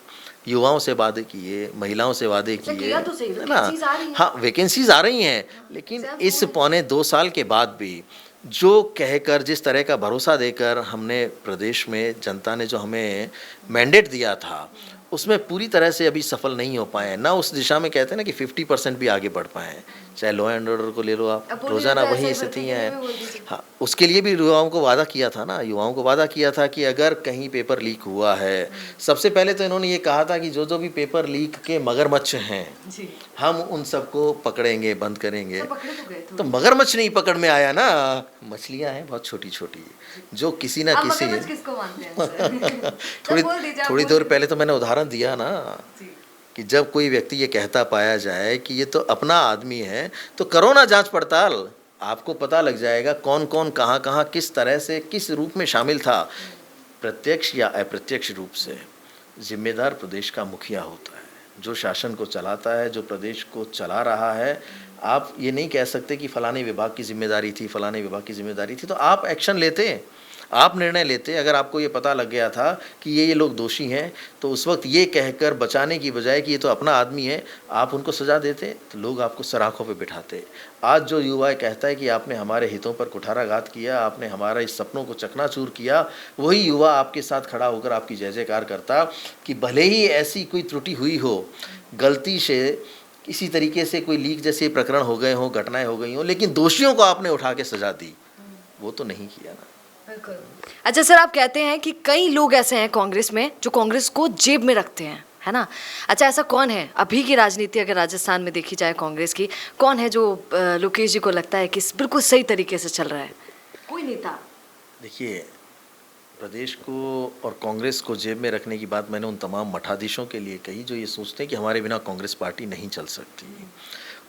युवाओं से वादे किए, महिलाओं से वादे किए, किया तो सही, है ना। वैकेंसीज आ रही हैं। हाँ, वैकेंसीज आ रही हैं, लेकिन इस पौने 2 साल के बाद भी जो कहकर जिस तरह का भरोसा देकर हमने प्रदेश में जनता ने जो हमें मैंडेट दिया था, उसमें पूरी तरह से अभी सफल नहीं हो पाए हैं। ना उस दिशा में कहते हैं ना कि 50% भी आगे बढ़ पाए हैं। चाहे लॉ एंड ऑर्डर को ले लो आप, अब बोलिए रोज़ाना तो ऐसे वही ही स्थितियाँ भर्ती के लिए हैं। भी बोल दीजिए। हाँ, उसके लिए भी युवाओं को वादा किया था ना, युवाओं को वादा किया था कि अगर कहीं पेपर लीक हुआ है, सबसे पहले तो इन्होंने ये कहा था कि जो भी पेपर लीक के मगरमच्छ हैं, जी, हम उन सबको पकड़ेंगे, बंद करेंगे। सब पकड़े तो गए तो मगरमच्छ नहीं पकड़ में आया ना, मछलियाँ हैं बहुत छोटी छोटी, जो किसी ना आप किसी मगरमच्छ किसको मानते हैं सर? थोड़ी तो बोल दीजिए, आप थोड़ी बोल देर पहले तो मैंने उदाहरण दिया ना जी। कि जब कोई व्यक्ति ये कहता पाया जाए कि ये तो अपना आदमी है, तो करो ना जांच पड़ताल, आपको पता लग जाएगा कौन कौन कहाँ कहाँ किस तरह से किस रूप में शामिल था। प्रत्यक्ष या अप्रत्यक्ष रूप से जिम्मेदार प्रदेश का मुखिया होता है, जो शासन को चलाता है, जो प्रदेश को चला रहा है। आप ये नहीं कह सकते कि फलाने विभाग की जिम्मेदारी थी, फलाने विभाग की जिम्मेदारी थी, तो आप एक्शन लेते, आप निर्णय लेते। अगर आपको ये पता लग गया था कि ये लोग दोषी हैं, तो उस वक्त ये कहकर बचाने की बजाय कि ये तो अपना आदमी है, आप उनको सज़ा देते, तो लोग आपको सराखों पे बिठाते। आज जो युवा कहता है कि आपने हमारे हितों पर कुठाराघात किया, आपने हमारे इस सपनों को चकनाचूर किया, वही युवा आपके साथ खड़ा होकर आपकी जय जयकार करता कि भले ही ऐसी कोई त्रुटि हुई हो, गलती से किसी तरीके से कोई लीक जैसे प्रकरण हो गए हों, घटनाएं हो गई हों, लेकिन दोषियों को आपने उठा के सजा दी, वो तो नहीं किया ना। अच्छा सर, आप कहते हैं कि कई लोग ऐसे हैं कांग्रेस में जो कांग्रेस को जेब में रखते हैं, है ना। अच्छा, ऐसा कौन है अभी की राजनीति अगर राजस्थान में देखी जाए कांग्रेस की, कौन है जो लोकेश जी को लगता है कि बिल्कुल सही तरीके से चल रहा है? कोई नेता? देखिए, प्रदेश को और कांग्रेस को जेब में रखने की बात मैंने उन तमाम मठाधीशों के लिए कही जो ये सोचते हैं कि हमारे बिना कांग्रेस पार्टी नहीं चल सकती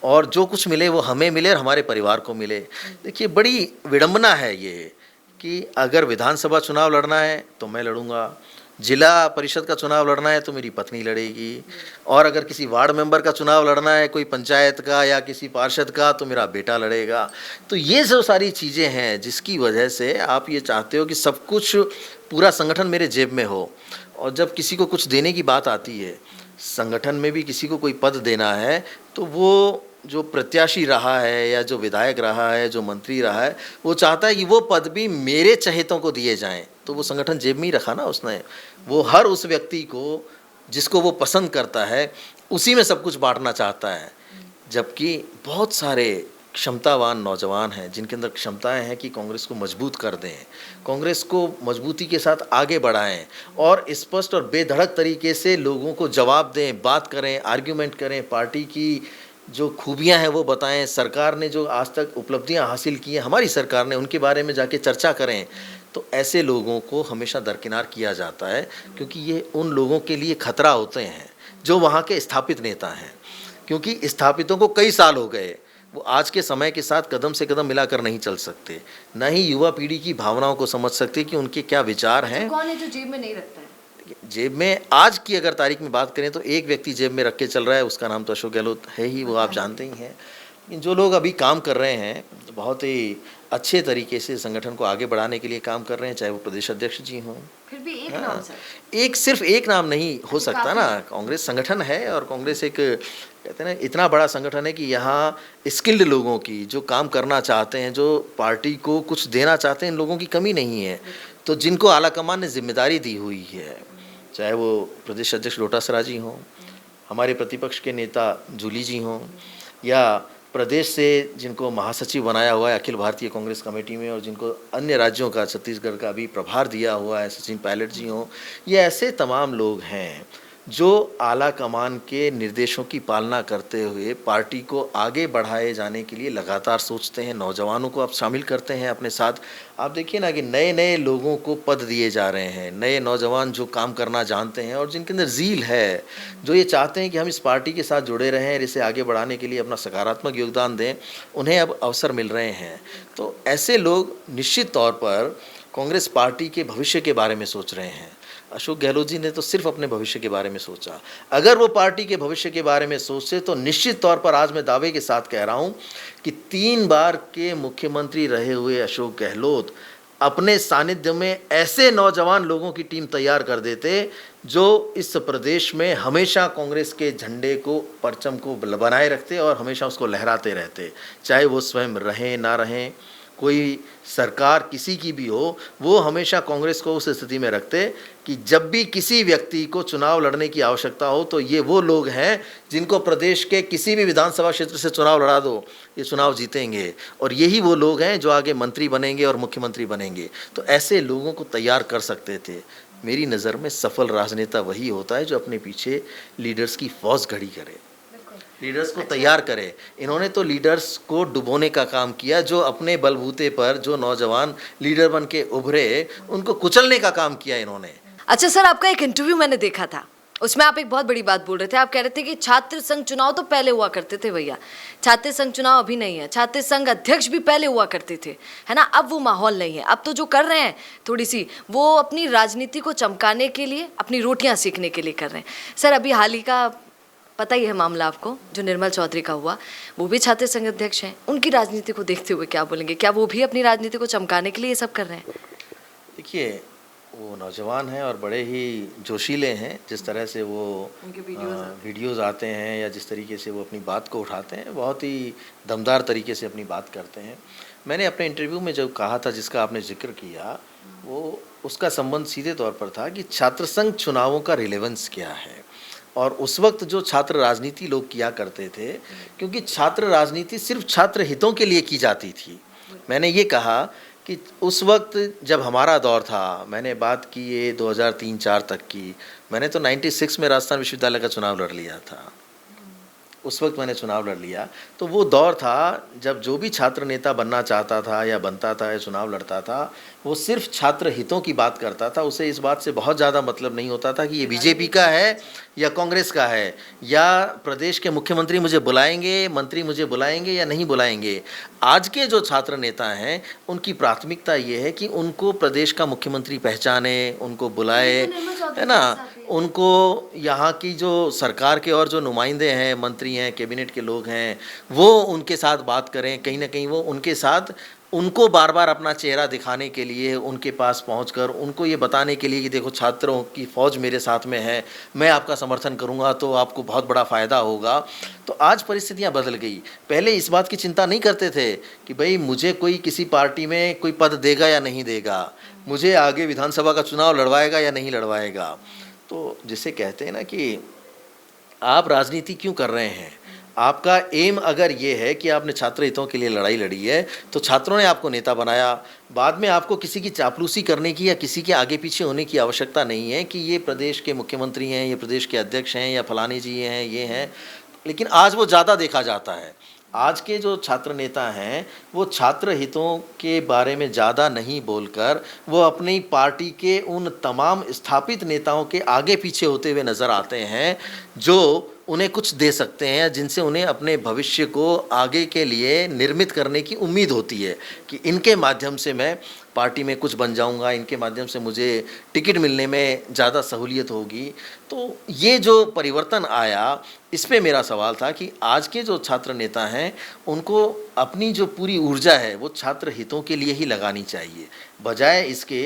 और जो कुछ मिले वो हमें मिले और हमारे परिवार को मिले। देखिए, बड़ी विडंबना है ये कि अगर विधानसभा चुनाव लड़ना है तो मैं लड़ूंगा, जिला परिषद का चुनाव लड़ना है तो मेरी पत्नी लड़ेगी, और अगर किसी वार्ड मेंबर का चुनाव लड़ना है, कोई पंचायत का या किसी पार्षद का, तो मेरा बेटा लड़ेगा। तो ये जो सारी चीज़ें हैं जिसकी वजह से आप ये चाहते हो कि सब कुछ पूरा संगठन मेरे जेब में हो, और जब किसी को कुछ देने की बात आती है, संगठन में भी किसी को कोई पद देना है, तो वो जो प्रत्याशी रहा है या जो विधायक रहा है, जो मंत्री रहा है, वो चाहता है कि वो पद भी मेरे चहेतों को दिए जाएं। तो वो संगठन जेब में ही रखा ना उसने। वो हर उस व्यक्ति को जिसको वो पसंद करता है उसी में सब कुछ बांटना चाहता है, जबकि बहुत सारे क्षमतावान नौजवान हैं जिनके अंदर क्षमताएं हैं कि कांग्रेस को मजबूत कर दें, कांग्रेस को मजबूती के साथ आगे बढ़ाएं और स्पष्ट और बेधड़क तरीके से लोगों को जवाब दें, बात करें, आर्ग्यूमेंट करें, पार्टी की जो खूबियां हैं वो बताएं, सरकार ने जो आज तक उपलब्धियां हासिल की हैं हमारी सरकार ने, उनके बारे में जाके चर्चा करें। तो ऐसे लोगों को हमेशा दरकिनार किया जाता है, क्योंकि ये उन लोगों के लिए खतरा होते हैं जो वहाँ के स्थापित नेता हैं, क्योंकि स्थापितों को कई साल हो गए, वो आज के समय के साथ कदम से कदम मिलाकर नहीं चल सकते, न ही युवा पीढ़ी की भावनाओं को समझ सकते कि उनके क्या विचार हैं। कौन है जो जेब में नहीं रखता है? जेब में आज की अगर तारीख में बात करें तो एक व्यक्ति जेब में रख के चल रहा है, उसका नाम तो अशोक गहलोत है ही, वो आप जानते ही हैं। लेकिन जो लोग अभी काम कर रहे हैं बहुत ही अच्छे तरीके से संगठन को आगे बढ़ाने के लिए काम कर रहे हैं, चाहे वो प्रदेश अध्यक्ष जी हों। फिर भी एक नाम सर, एक सिर्फ एक नाम नहीं हो सकता ना। कांग्रेस संगठन है और कांग्रेस एक कहते हैं ना इतना बड़ा संगठन है कि यहाँ स्किल्ड लोगों की, जो काम करना चाहते हैं, जो पार्टी को कुछ देना चाहते हैं, इन लोगों की कमी नहीं है। तो जिनको आलाकमान ने जिम्मेदारी दी हुई है, चाहे वो प्रदेश अध्यक्ष डोटासरा जी हों, हमारे प्रतिपक्ष के नेता जूली जी हों, या प्रदेश से जिनको महासचिव बनाया हुआ है अखिल भारतीय कांग्रेस कमेटी में और जिनको अन्य राज्यों का, छत्तीसगढ़ का भी प्रभार दिया हुआ है सचिन पायलट जी हों, ये ऐसे तमाम लोग हैं जो आला कमान के निर्देशों की पालना करते हुए पार्टी को आगे बढ़ाए जाने के लिए लगातार सोचते हैं। नौजवानों को आप शामिल करते हैं अपने साथ। आप देखिए ना कि नए नए लोगों को पद दिए जा रहे हैं, नए नौजवान जो काम करना जानते हैं और जिनके अंदर ज़ील है, जो ये चाहते हैं कि हम इस पार्टी के साथ जुड़े रहें और इसे आगे बढ़ाने के लिए अपना सकारात्मक योगदान दें, उन्हें अब अवसर मिल रहे हैं। तो ऐसे लोग निश्चित तौर पर कांग्रेस पार्टी के भविष्य के बारे में सोच रहे हैं। अशोक गहलोत जी ने तो सिर्फ अपने भविष्य के बारे में सोचा। अगर वो पार्टी के भविष्य के बारे में सोचते तो निश्चित तौर पर आज मैं दावे के साथ कह रहा हूँ कि 3 बार के मुख्यमंत्री रहे हुए अशोक गहलोत अपने सानिध्य में ऐसे नौजवान लोगों की टीम तैयार कर देते जो इस प्रदेश में हमेशा कांग्रेस के झंडे को, परचम को बनाए रखते और हमेशा उसको लहराते रहते, चाहे वो स्वयं रहें ना रहें, कोई सरकार किसी की भी हो, वो हमेशा कांग्रेस को उस स्थिति में रखते कि जब भी किसी व्यक्ति को चुनाव लड़ने की आवश्यकता हो तो ये वो लोग हैं जिनको प्रदेश के किसी भी विधानसभा क्षेत्र से चुनाव लड़ा दो, ये चुनाव जीतेंगे, और यही वो लोग हैं जो आगे मंत्री बनेंगे और मुख्यमंत्री बनेंगे। तो ऐसे लोगों को तैयार कर सकते थे। मेरी नज़र में सफल राजनेता वही होता है जो अपने पीछे लीडर्स की फौज खड़ी करे, लीडर्स को तैयार करे। इन्होंने तो लीडर्स को डुबोने का काम किया, जो अपने बलबूते पर जो नौजवान लीडर बन के उभरे उनको कुचलने का काम किया इन्होंने। अच्छा सर, आपका एक इंटरव्यू मैंने देखा था, उसमें आप एक बहुत बड़ी बात बोल रहे थे। आप कह रहे थे कि छात्र संघ चुनाव तो पहले हुआ करते थे भैया, छात्र संघ चुनाव अभी नहीं है, छात्र संघ अध्यक्ष भी पहले हुआ करते थे, है ना। अब वो माहौल नहीं है। अब तो जो कर रहे हैं थोड़ी सी, वो अपनी राजनीति को चमकाने के लिए, अपनी रोटियां सेकने के लिए कर रहे हैं। सर अभी हाल ही का पता ही है मामला आपको, जो निर्मल चौधरी का हुआ, वो भी छात्र संघ अध्यक्ष हैं। उनकी राजनीति को देखते हुए क्या बोलेंगे? क्या वो भी अपनी राजनीति को चमकाने के लिए ये सब कर रहे हैं? देखिए, वो नौजवान हैं और बड़े ही जोशीले हैं। जिस तरह से वो वीडियोज़ आते हैं या जिस तरीके से वो अपनी बात को उठाते हैं, बहुत ही दमदार तरीके से अपनी बात करते हैं। मैंने अपने इंटरव्यू में जो कहा था, जिसका आपने जिक्र किया, वो उसका संबंध सीधे तौर पर था कि छात्र संघ चुनावों का रिलेवेंस क्या है और उस वक्त जो छात्र राजनीति लोग किया करते थे, क्योंकि छात्र राजनीति सिर्फ छात्र हितों के लिए की जाती थी। मैंने ये कहा कि उस वक्त जब हमारा दौर था, मैंने बात की ये 2003-4 तक की, मैंने तो 96 में राजस्थान विश्वविद्यालय का चुनाव लड़ लिया था। उस वक्त मैंने चुनाव लड़ लिया। तो वो दौर था जब जो भी छात्र नेता बनना चाहता था या बनता था या चुनाव लड़ता था, वो सिर्फ छात्र हितों की बात करता था। उसे इस बात से बहुत ज़्यादा मतलब नहीं होता था कि ये बीजेपी का है या कांग्रेस का है, या प्रदेश के मुख्यमंत्री मुझे बुलाएंगे, मंत्री मुझे बुलाएंगे या नहीं बुलाएंगे। आज के जो छात्र नेता हैं, उनकी प्राथमिकता ये है कि उनको प्रदेश का मुख्यमंत्री पहचाने, उनको बुलाए, है ना, उनको यहाँ की जो सरकार के और जो नुमाइंदे हैं, मंत्री हैं, कैबिनेट के लोग हैं, वो उनके साथ बात करें, कहीं ना कहीं वो उनके साथ उनको बार बार अपना चेहरा दिखाने के लिए उनके पास पहुंचकर उनको ये बताने के लिए कि देखो छात्रों की फ़ौज मेरे साथ में है, मैं आपका समर्थन करूंगा तो आपको बहुत बड़ा फ़ायदा होगा। तो आज परिस्थितियां बदल गई। पहले इस बात की चिंता नहीं करते थे कि भाई मुझे कोई किसी पार्टी में कोई पद देगा या नहीं देगा, मुझे आगे विधानसभा का चुनाव लड़वाएगा या नहीं लड़वाएगा। तो जिसे कहते हैं ना कि आप राजनीति क्यों कर रहे हैं, आपका एम अगर ये है कि आपने छात्र हितों के लिए लड़ाई लड़ी है तो छात्रों ने आपको नेता बनाया। बाद में आपको किसी की चापलूसी करने की या किसी के आगे पीछे होने की आवश्यकता नहीं है कि ये प्रदेश के मुख्यमंत्री हैं, ये प्रदेश के अध्यक्ष हैं या फलानी जी हैं, ये हैं। लेकिन आज वो ज़्यादा देखा जाता है। आज के जो छात्र नेता हैं वो छात्र हितों के बारे में ज़्यादा नहीं बोलकर वो अपनी पार्टी के उन तमाम स्थापित नेताओं के आगे पीछे होते हुए नज़र आते हैं जो उन्हें कुछ दे सकते हैं, जिनसे उन्हें अपने भविष्य को आगे के लिए निर्मित करने की उम्मीद होती है कि इनके माध्यम से मैं पार्टी में कुछ बन जाऊंगा, इनके माध्यम से मुझे टिकट मिलने में ज़्यादा सहूलियत होगी। तो ये जो परिवर्तन आया, इस पे मेरा सवाल था कि आज के जो छात्र नेता हैं उनको अपनी जो पूरी ऊर्जा है वो छात्र हितों के लिए ही लगानी चाहिए, बजाय इसके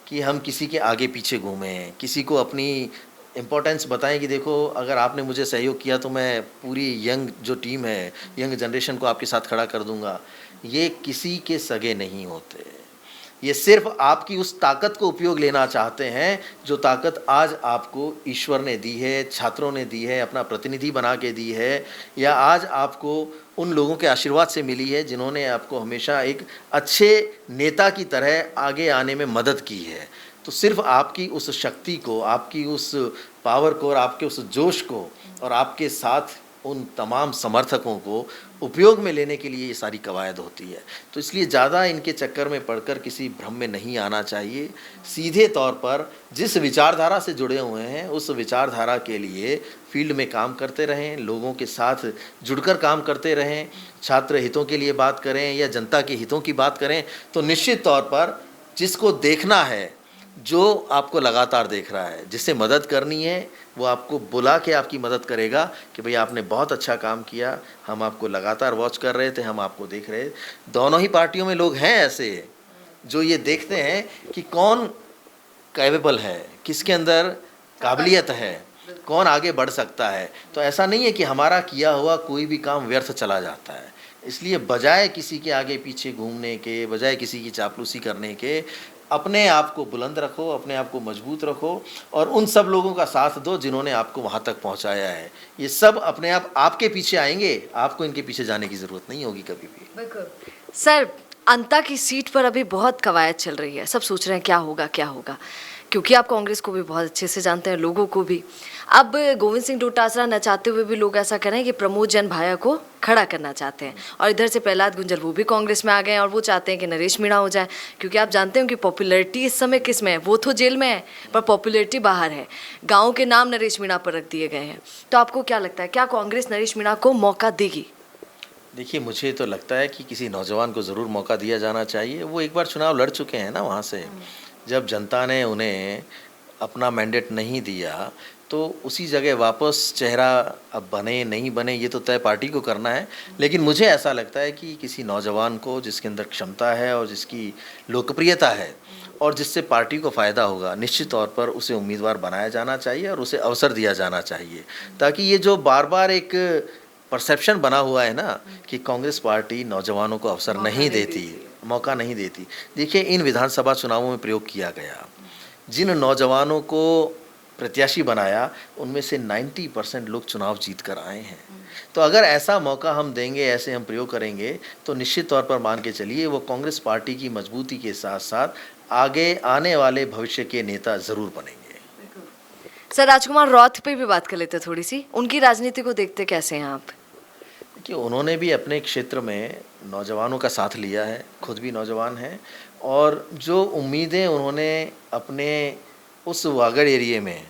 कि हम किसी के आगे पीछे घूमें, किसी को अपनी इम्पोर्टेंस बताएं कि देखो अगर आपने मुझे सहयोग किया तो मैं पूरी यंग जो टीम है, यंग जनरेशन को आपके साथ खड़ा कर दूंगा। ये किसी के सगे नहीं होते। ये सिर्फ आपकी उस ताकत को उपयोग लेना चाहते हैं जो ताकत आज आपको ईश्वर ने दी है, छात्रों ने दी है, अपना प्रतिनिधि बना के दी है, या आज आपको उन लोगों के आशीर्वाद से मिली है जिन्होंने आपको हमेशा एक अच्छे नेता की तरह आगे आने में मदद की है। तो सिर्फ आपकी उस शक्ति को, आपकी उस पावर को और आपके उस जोश को और आपके साथ उन तमाम समर्थकों को उपयोग में लेने के लिए ये सारी कवायद होती है। तो इसलिए ज़्यादा इनके चक्कर में पड़कर किसी भ्रम में नहीं आना चाहिए। सीधे तौर पर जिस विचारधारा से जुड़े हुए हैं उस विचारधारा के लिए फील्ड में काम करते रहें, लोगों के साथ जुड़कर काम करते रहें, छात्र हितों के लिए बात करें या जनता के हितों की बात करें। तो निश्चित तौर पर जिसको देखना है, जो आपको लगातार देख रहा है, जिससे मदद करनी है, वो आपको बुला के आपकी मदद करेगा कि भाई आपने बहुत अच्छा काम किया, हम आपको लगातार वॉच कर रहे थे, हम आपको देख रहे। दोनों ही पार्टियों में लोग हैं ऐसे जो ये देखते हैं कि कौन कैपेबल है, किसके अंदर काबिलियत है, कौन आगे बढ़ सकता है। तो ऐसा नहीं है कि हमारा किया हुआ कोई भी काम व्यर्थ चला जाता है। इसलिए बजाय किसी के आगे पीछे घूमने के, बजाय किसी की चापलूसी करने के, अपने आप को बुलंद रखो, अपने आप को मजबूत रखो और उन सब लोगों का साथ दो जिन्होंने आपको वहाँ तक पहुँचाया है। ये सब अपने आप आपके पीछे आएंगे, आपको इनके पीछे जाने की ज़रूरत नहीं होगी कभी भी। बिल्कुल सर, अंता की सीट पर अभी बहुत कवायद चल रही है, सब सोच रहे हैं क्या होगा क्या होगा, क्योंकि आप कांग्रेस को भी बहुत अच्छे से जानते हैं, लोगों को भी। अब गोविंद सिंह डोटासरा न चाहते हुए भी लोग ऐसा करें कि प्रमोद जैन भाया को खड़ा करना चाहते हैं, और इधर से प्रहलाद गुंजर वो भी कांग्रेस में आ गए हैं और वो चाहते हैं कि नरेश मीणा हो जाए, क्योंकि आप जानते हैं कि पॉपुलैरिटी इस समय किस में है, वो तो जेल में है पर पॉपुलैरिटी बाहर है। गाँव के नाम नरेश मीणा पर रख दिए गए हैं। तो आपको क्या लगता है, क्या कांग्रेस नरेश मीणा को मौका देगी? देखिए, मुझे तो लगता है कि किसी नौजवान को ज़रूर मौका दिया जाना चाहिए। वो एक बार चुनाव लड़ चुके हैं ना वहाँ से, जब जनता ने उन्हें अपना मैंडेट नहीं दिया तो उसी जगह वापस चेहरा अब बने नहीं बने ये तो तय पार्टी को करना है। लेकिन मुझे ऐसा लगता है कि किसी नौजवान को जिसके अंदर क्षमता है और जिसकी लोकप्रियता है और जिससे पार्टी को फ़ायदा होगा, निश्चित तौर पर उसे उम्मीदवार बनाया जाना चाहिए और उसे अवसर दिया जाना चाहिए, ताकि ये जो बार बार एक परसेप्शन बना हुआ है ना कि कांग्रेस पार्टी नौजवानों को अवसर नहीं देती, मौका नहीं देती। देखिए, इन विधानसभा चुनावों में प्रयोग किया गया, जिन नौजवानों को प्रत्याशी बनाया उनमें से 90% लोग चुनाव जीत कर आए हैं। तो अगर ऐसा मौका हम देंगे, ऐसे हम प्रयोग करेंगे, तो निश्चित तौर पर मान के चलिए वो कांग्रेस पार्टी की मजबूती के साथ साथ आगे आने वाले भविष्य के नेता ज़रूर बनेंगे। सर, राजकुमार रॉथ पे भी बात कर लेते हैं थोड़ी सी, उनकी राजनीति को देखते कैसे हैं आप? कि उन्होंने भी अपने क्षेत्र में नौजवानों का साथ लिया है, खुद भी नौजवान हैं, और जो उम्मीदें उन्होंने अपने उस वागड़ एरिए में,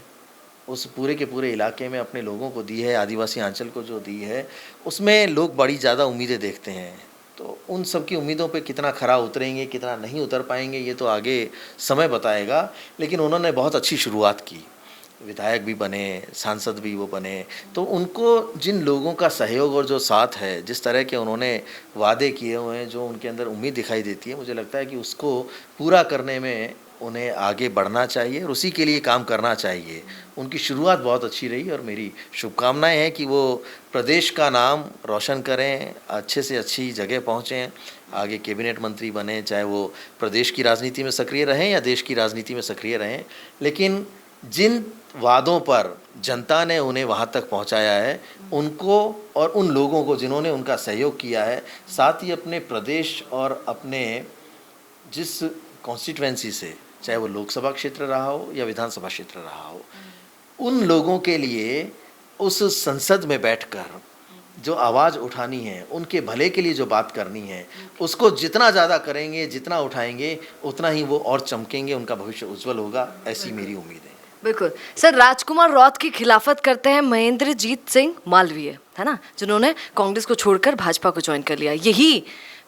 उस पूरे के पूरे इलाके में अपने लोगों को दी है, आदिवासी अंचल को जो दी है, उसमें लोग बड़ी ज़्यादा उम्मीदें देखते हैं। तो उन सब की उम्मीदों पे कितना खरा उतरेंगे, कितना नहीं उतर पाएंगे, ये तो आगे समय बताएगा। लेकिन उन्होंने बहुत अच्छी शुरुआत की। विधायक भी बने, सांसद भी वो बने, तो उनको जिन लोगों का सहयोग और जो साथ है, जिस तरह के उन्होंने वादे किए हुए हैं, जो उनके अंदर उम्मीद दिखाई देती है, मुझे लगता है कि उसको पूरा करने में उन्हें आगे बढ़ना चाहिए और उसी के लिए काम करना चाहिए। उनकी शुरुआत बहुत अच्छी रही और मेरी शुभकामनाएं हैं कि वो प्रदेश का नाम रोशन करें, अच्छे से अच्छी जगह पहुँचें, आगे कैबिनेट मंत्री बने, चाहे वो प्रदेश की राजनीति में सक्रिय रहें या देश की राजनीति में सक्रिय रहें। लेकिन जिन वादों पर जनता ने उन्हें वहाँ तक पहुँचाया है, उनको और उन लोगों को जिन्होंने उनका सहयोग किया है, साथ ही अपने प्रदेश और अपने जिस कॉन्स्टिट्यूएंसी से, चाहे वो लोकसभा क्षेत्र रहा हो या विधानसभा क्षेत्र रहा हो, उन लोगों के लिए उस संसद में बैठकर जो आवाज़ उठानी है, उनके भले के लिए जो बात करनी है, उसको जितना ज़्यादा करेंगे, जितना उठाएंगे, उतना ही वो और चमकेंगे, उनका भविष्य उज्जवल होगा, ऐसी मेरी उम्मीद है। बिल्कुल सर, राजकुमार रौत की खिलाफत करते हैं महेंद्रजीत सिंह मालवीय, है ना, जिन्होंने कांग्रेस को छोड़कर भाजपा को ज्वाइन कर लिया। यही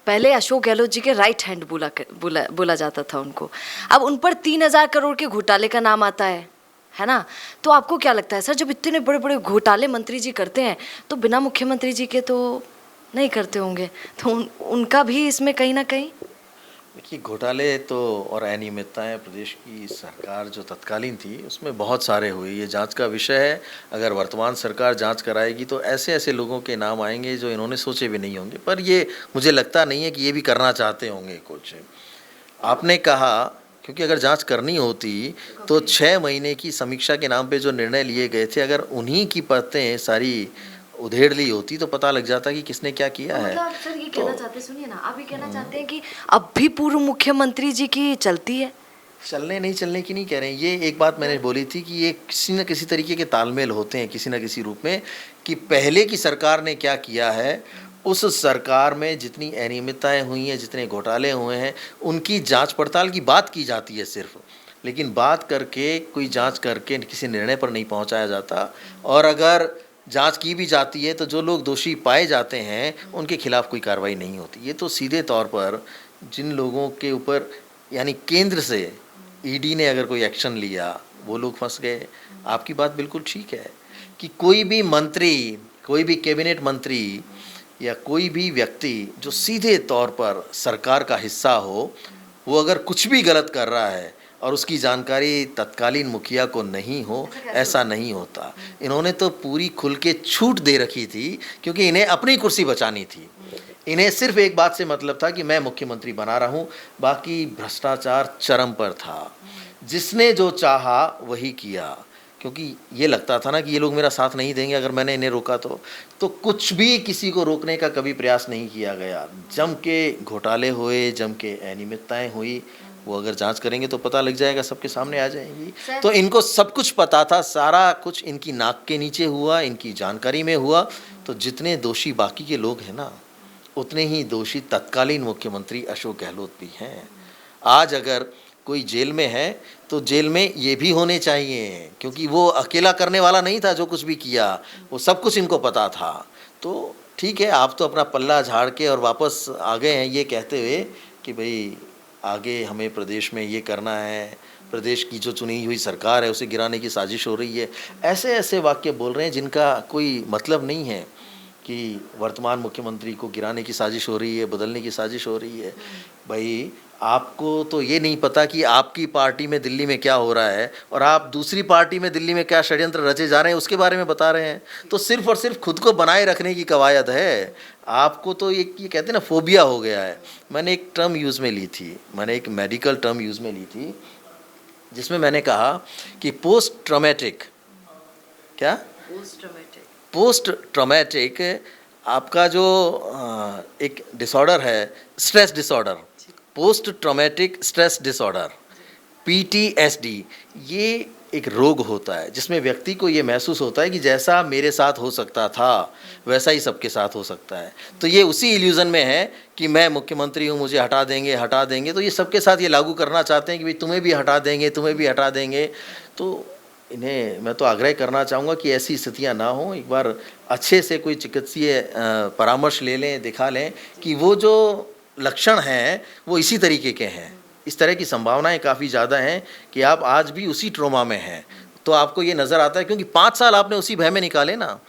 पहले अशोक गहलोत जी के राइट हैंड बोला जाता था उनको। अब उन पर 3,000 करोड़ के घोटाले का नाम आता है ना। तो आपको क्या लगता है सर, जब इतने बड़े बड़े घोटाले मंत्री जी करते हैं तो बिना मुख्यमंत्री जी के तो नहीं करते होंगे, तो उनका भी इसमें कहीं ना कहीं। देखिए, घोटाले तो और अनियमितताएं प्रदेश की सरकार जो तत्कालीन थी उसमें बहुत सारे हुए, ये जांच का विषय है। अगर वर्तमान सरकार जांच कराएगी तो ऐसे ऐसे लोगों के नाम आएंगे जो इन्होंने सोचे भी नहीं होंगे, पर ये मुझे लगता नहीं है कि ये भी करना चाहते होंगे कुछ। आपने कहा, क्योंकि अगर जांच करनी होती तो 6 महीने की समीक्षा के नाम पे जो निर्णय लिए गए थे, अगर उन्हीं की परतें सारी उधेड़ ली होती तो पता लग जाता कि किसने क्या किया है। मतलब सर ये कहना चाहते, सुनिए ना, आप ये कहना चाहते हैं कि अब भी पूर्व मुख्यमंत्री जी की चलती है? चलने नहीं चलने की नहीं कह रहे हैं, ये एक बात मैंने बोली थी कि ये किसी न किसी तरीके के तालमेल होते हैं किसी न किसी रूप में, कि पहले की सरकार ने क्या किया है, उस सरकार में जितनी अनियमितताएं हुई हैं, जितने घोटाले हुए हैं, उनकी जांच पड़ताल की बात की जाती है सिर्फ, लेकिन बात करके कोई जांच करके किसी निर्णय पर नहीं पहुंचाया जाता। और अगर जांच की भी जाती है तो जो लोग दोषी पाए जाते हैं उनके खिलाफ कोई कार्रवाई नहीं होती। ये तो सीधे तौर पर जिन लोगों के ऊपर, यानी केंद्र से ईडी ने अगर कोई एक्शन लिया, वो लोग फंस गए। आपकी बात बिल्कुल ठीक है कि कोई भी मंत्री, कोई भी कैबिनेट मंत्री या कोई भी व्यक्ति जो सीधे तौर पर सरकार का हिस्सा हो, वो अगर कुछ भी गलत कर रहा है और उसकी जानकारी तत्कालीन मुखिया को नहीं हो, ऐसा नहीं होता। इन्होंने तो पूरी खुल के छूट दे रखी थी, क्योंकि इन्हें अपनी कुर्सी बचानी थी। इन्हें सिर्फ एक बात से मतलब था कि मैं मुख्यमंत्री बना रहा हूँ, बाकी भ्रष्टाचार चरम पर था। जिसने जो चाहा वही किया, क्योंकि ये लगता था ना कि ये लोग मेरा साथ नहीं देंगे अगर मैंने इन्हें रोका तो कुछ भी किसी को रोकने का कभी प्रयास नहीं किया गया। जम के घोटाले हुए, जम के अनियमितताएं हुई, वो अगर जांच करेंगे तो पता लग जाएगा, सबके सामने आ जाएंगी। तो इनको सब कुछ पता था, सारा कुछ इनकी नाक के नीचे हुआ, इनकी जानकारी में हुआ। तो जितने दोषी बाकी के लोग हैं ना, उतने ही दोषी तत्कालीन मुख्यमंत्री अशोक गहलोत भी हैं। आज अगर कोई जेल में है तो जेल में ये भी होने चाहिए, क्योंकि वो अकेला करने वाला नहीं था जो कुछ भी किया, वो सब कुछ इनको पता था। तो ठीक है, आप तो अपना पल्ला झाड़ के और वापस आ गए हैं ये कहते हुए कि भाई आगे हमें प्रदेश में ये करना है, प्रदेश की जो चुनी हुई सरकार है उसे गिराने की साजिश हो रही है। ऐसे ऐसे वाक्य बोल रहे हैं जिनका कोई मतलब नहीं है कि वर्तमान मुख्यमंत्री को गिराने की साजिश हो रही है, बदलने की साजिश हो रही है। भाई आपको तो ये नहीं पता कि आपकी पार्टी में दिल्ली में क्या हो रहा है और आप दूसरी पार्टी में दिल्ली में क्या षड्यंत्र रचे जा रहे हैं उसके बारे में बता रहे हैं। तो सिर्फ और सिर्फ खुद को बनाए रखने की कवायद है। आपको तो ये कहते हैं ना, फोबिया हो गया है। मैंने एक टर्म यूज़ में ली थी, मैंने एक मेडिकल टर्म यूज़ में ली थी, जिसमें मैंने कहा कि पोस्ट ट्रॉमेटिक आपका जो एक डिसऑर्डर है, stress disorder, post traumatic stress disorder, PTSD, ये एक रोग होता है जिसमें व्यक्ति को ये महसूस होता है कि जैसा मेरे साथ हो सकता था वैसा ही सबके साथ हो सकता है। तो ये उसी इल्यूज़न में है कि मैं मुख्यमंत्री हूँ, मुझे हटा देंगे। तो ये सबके साथ ये लागू करना चाहते हैं कि भाई तुम्हें भी हटा देंगे। तो इन्हें मैं तो आग्रह करना चाहूँगा कि ऐसी स्थितियाँ ना हो। एक बार अच्छे से कोई चिकित्सीय परामर्श ले लें, दिखा लें कि वो जो लक्षण हैं वो इसी तरीके के हैं। इस तरह की संभावनाएं काफ़ी ज़्यादा हैं कि आप आज भी उसी ट्रॉमा में हैं। तो आपको ये नज़र आता है, क्योंकि 5 साल आपने उसी भय में निकाले ना,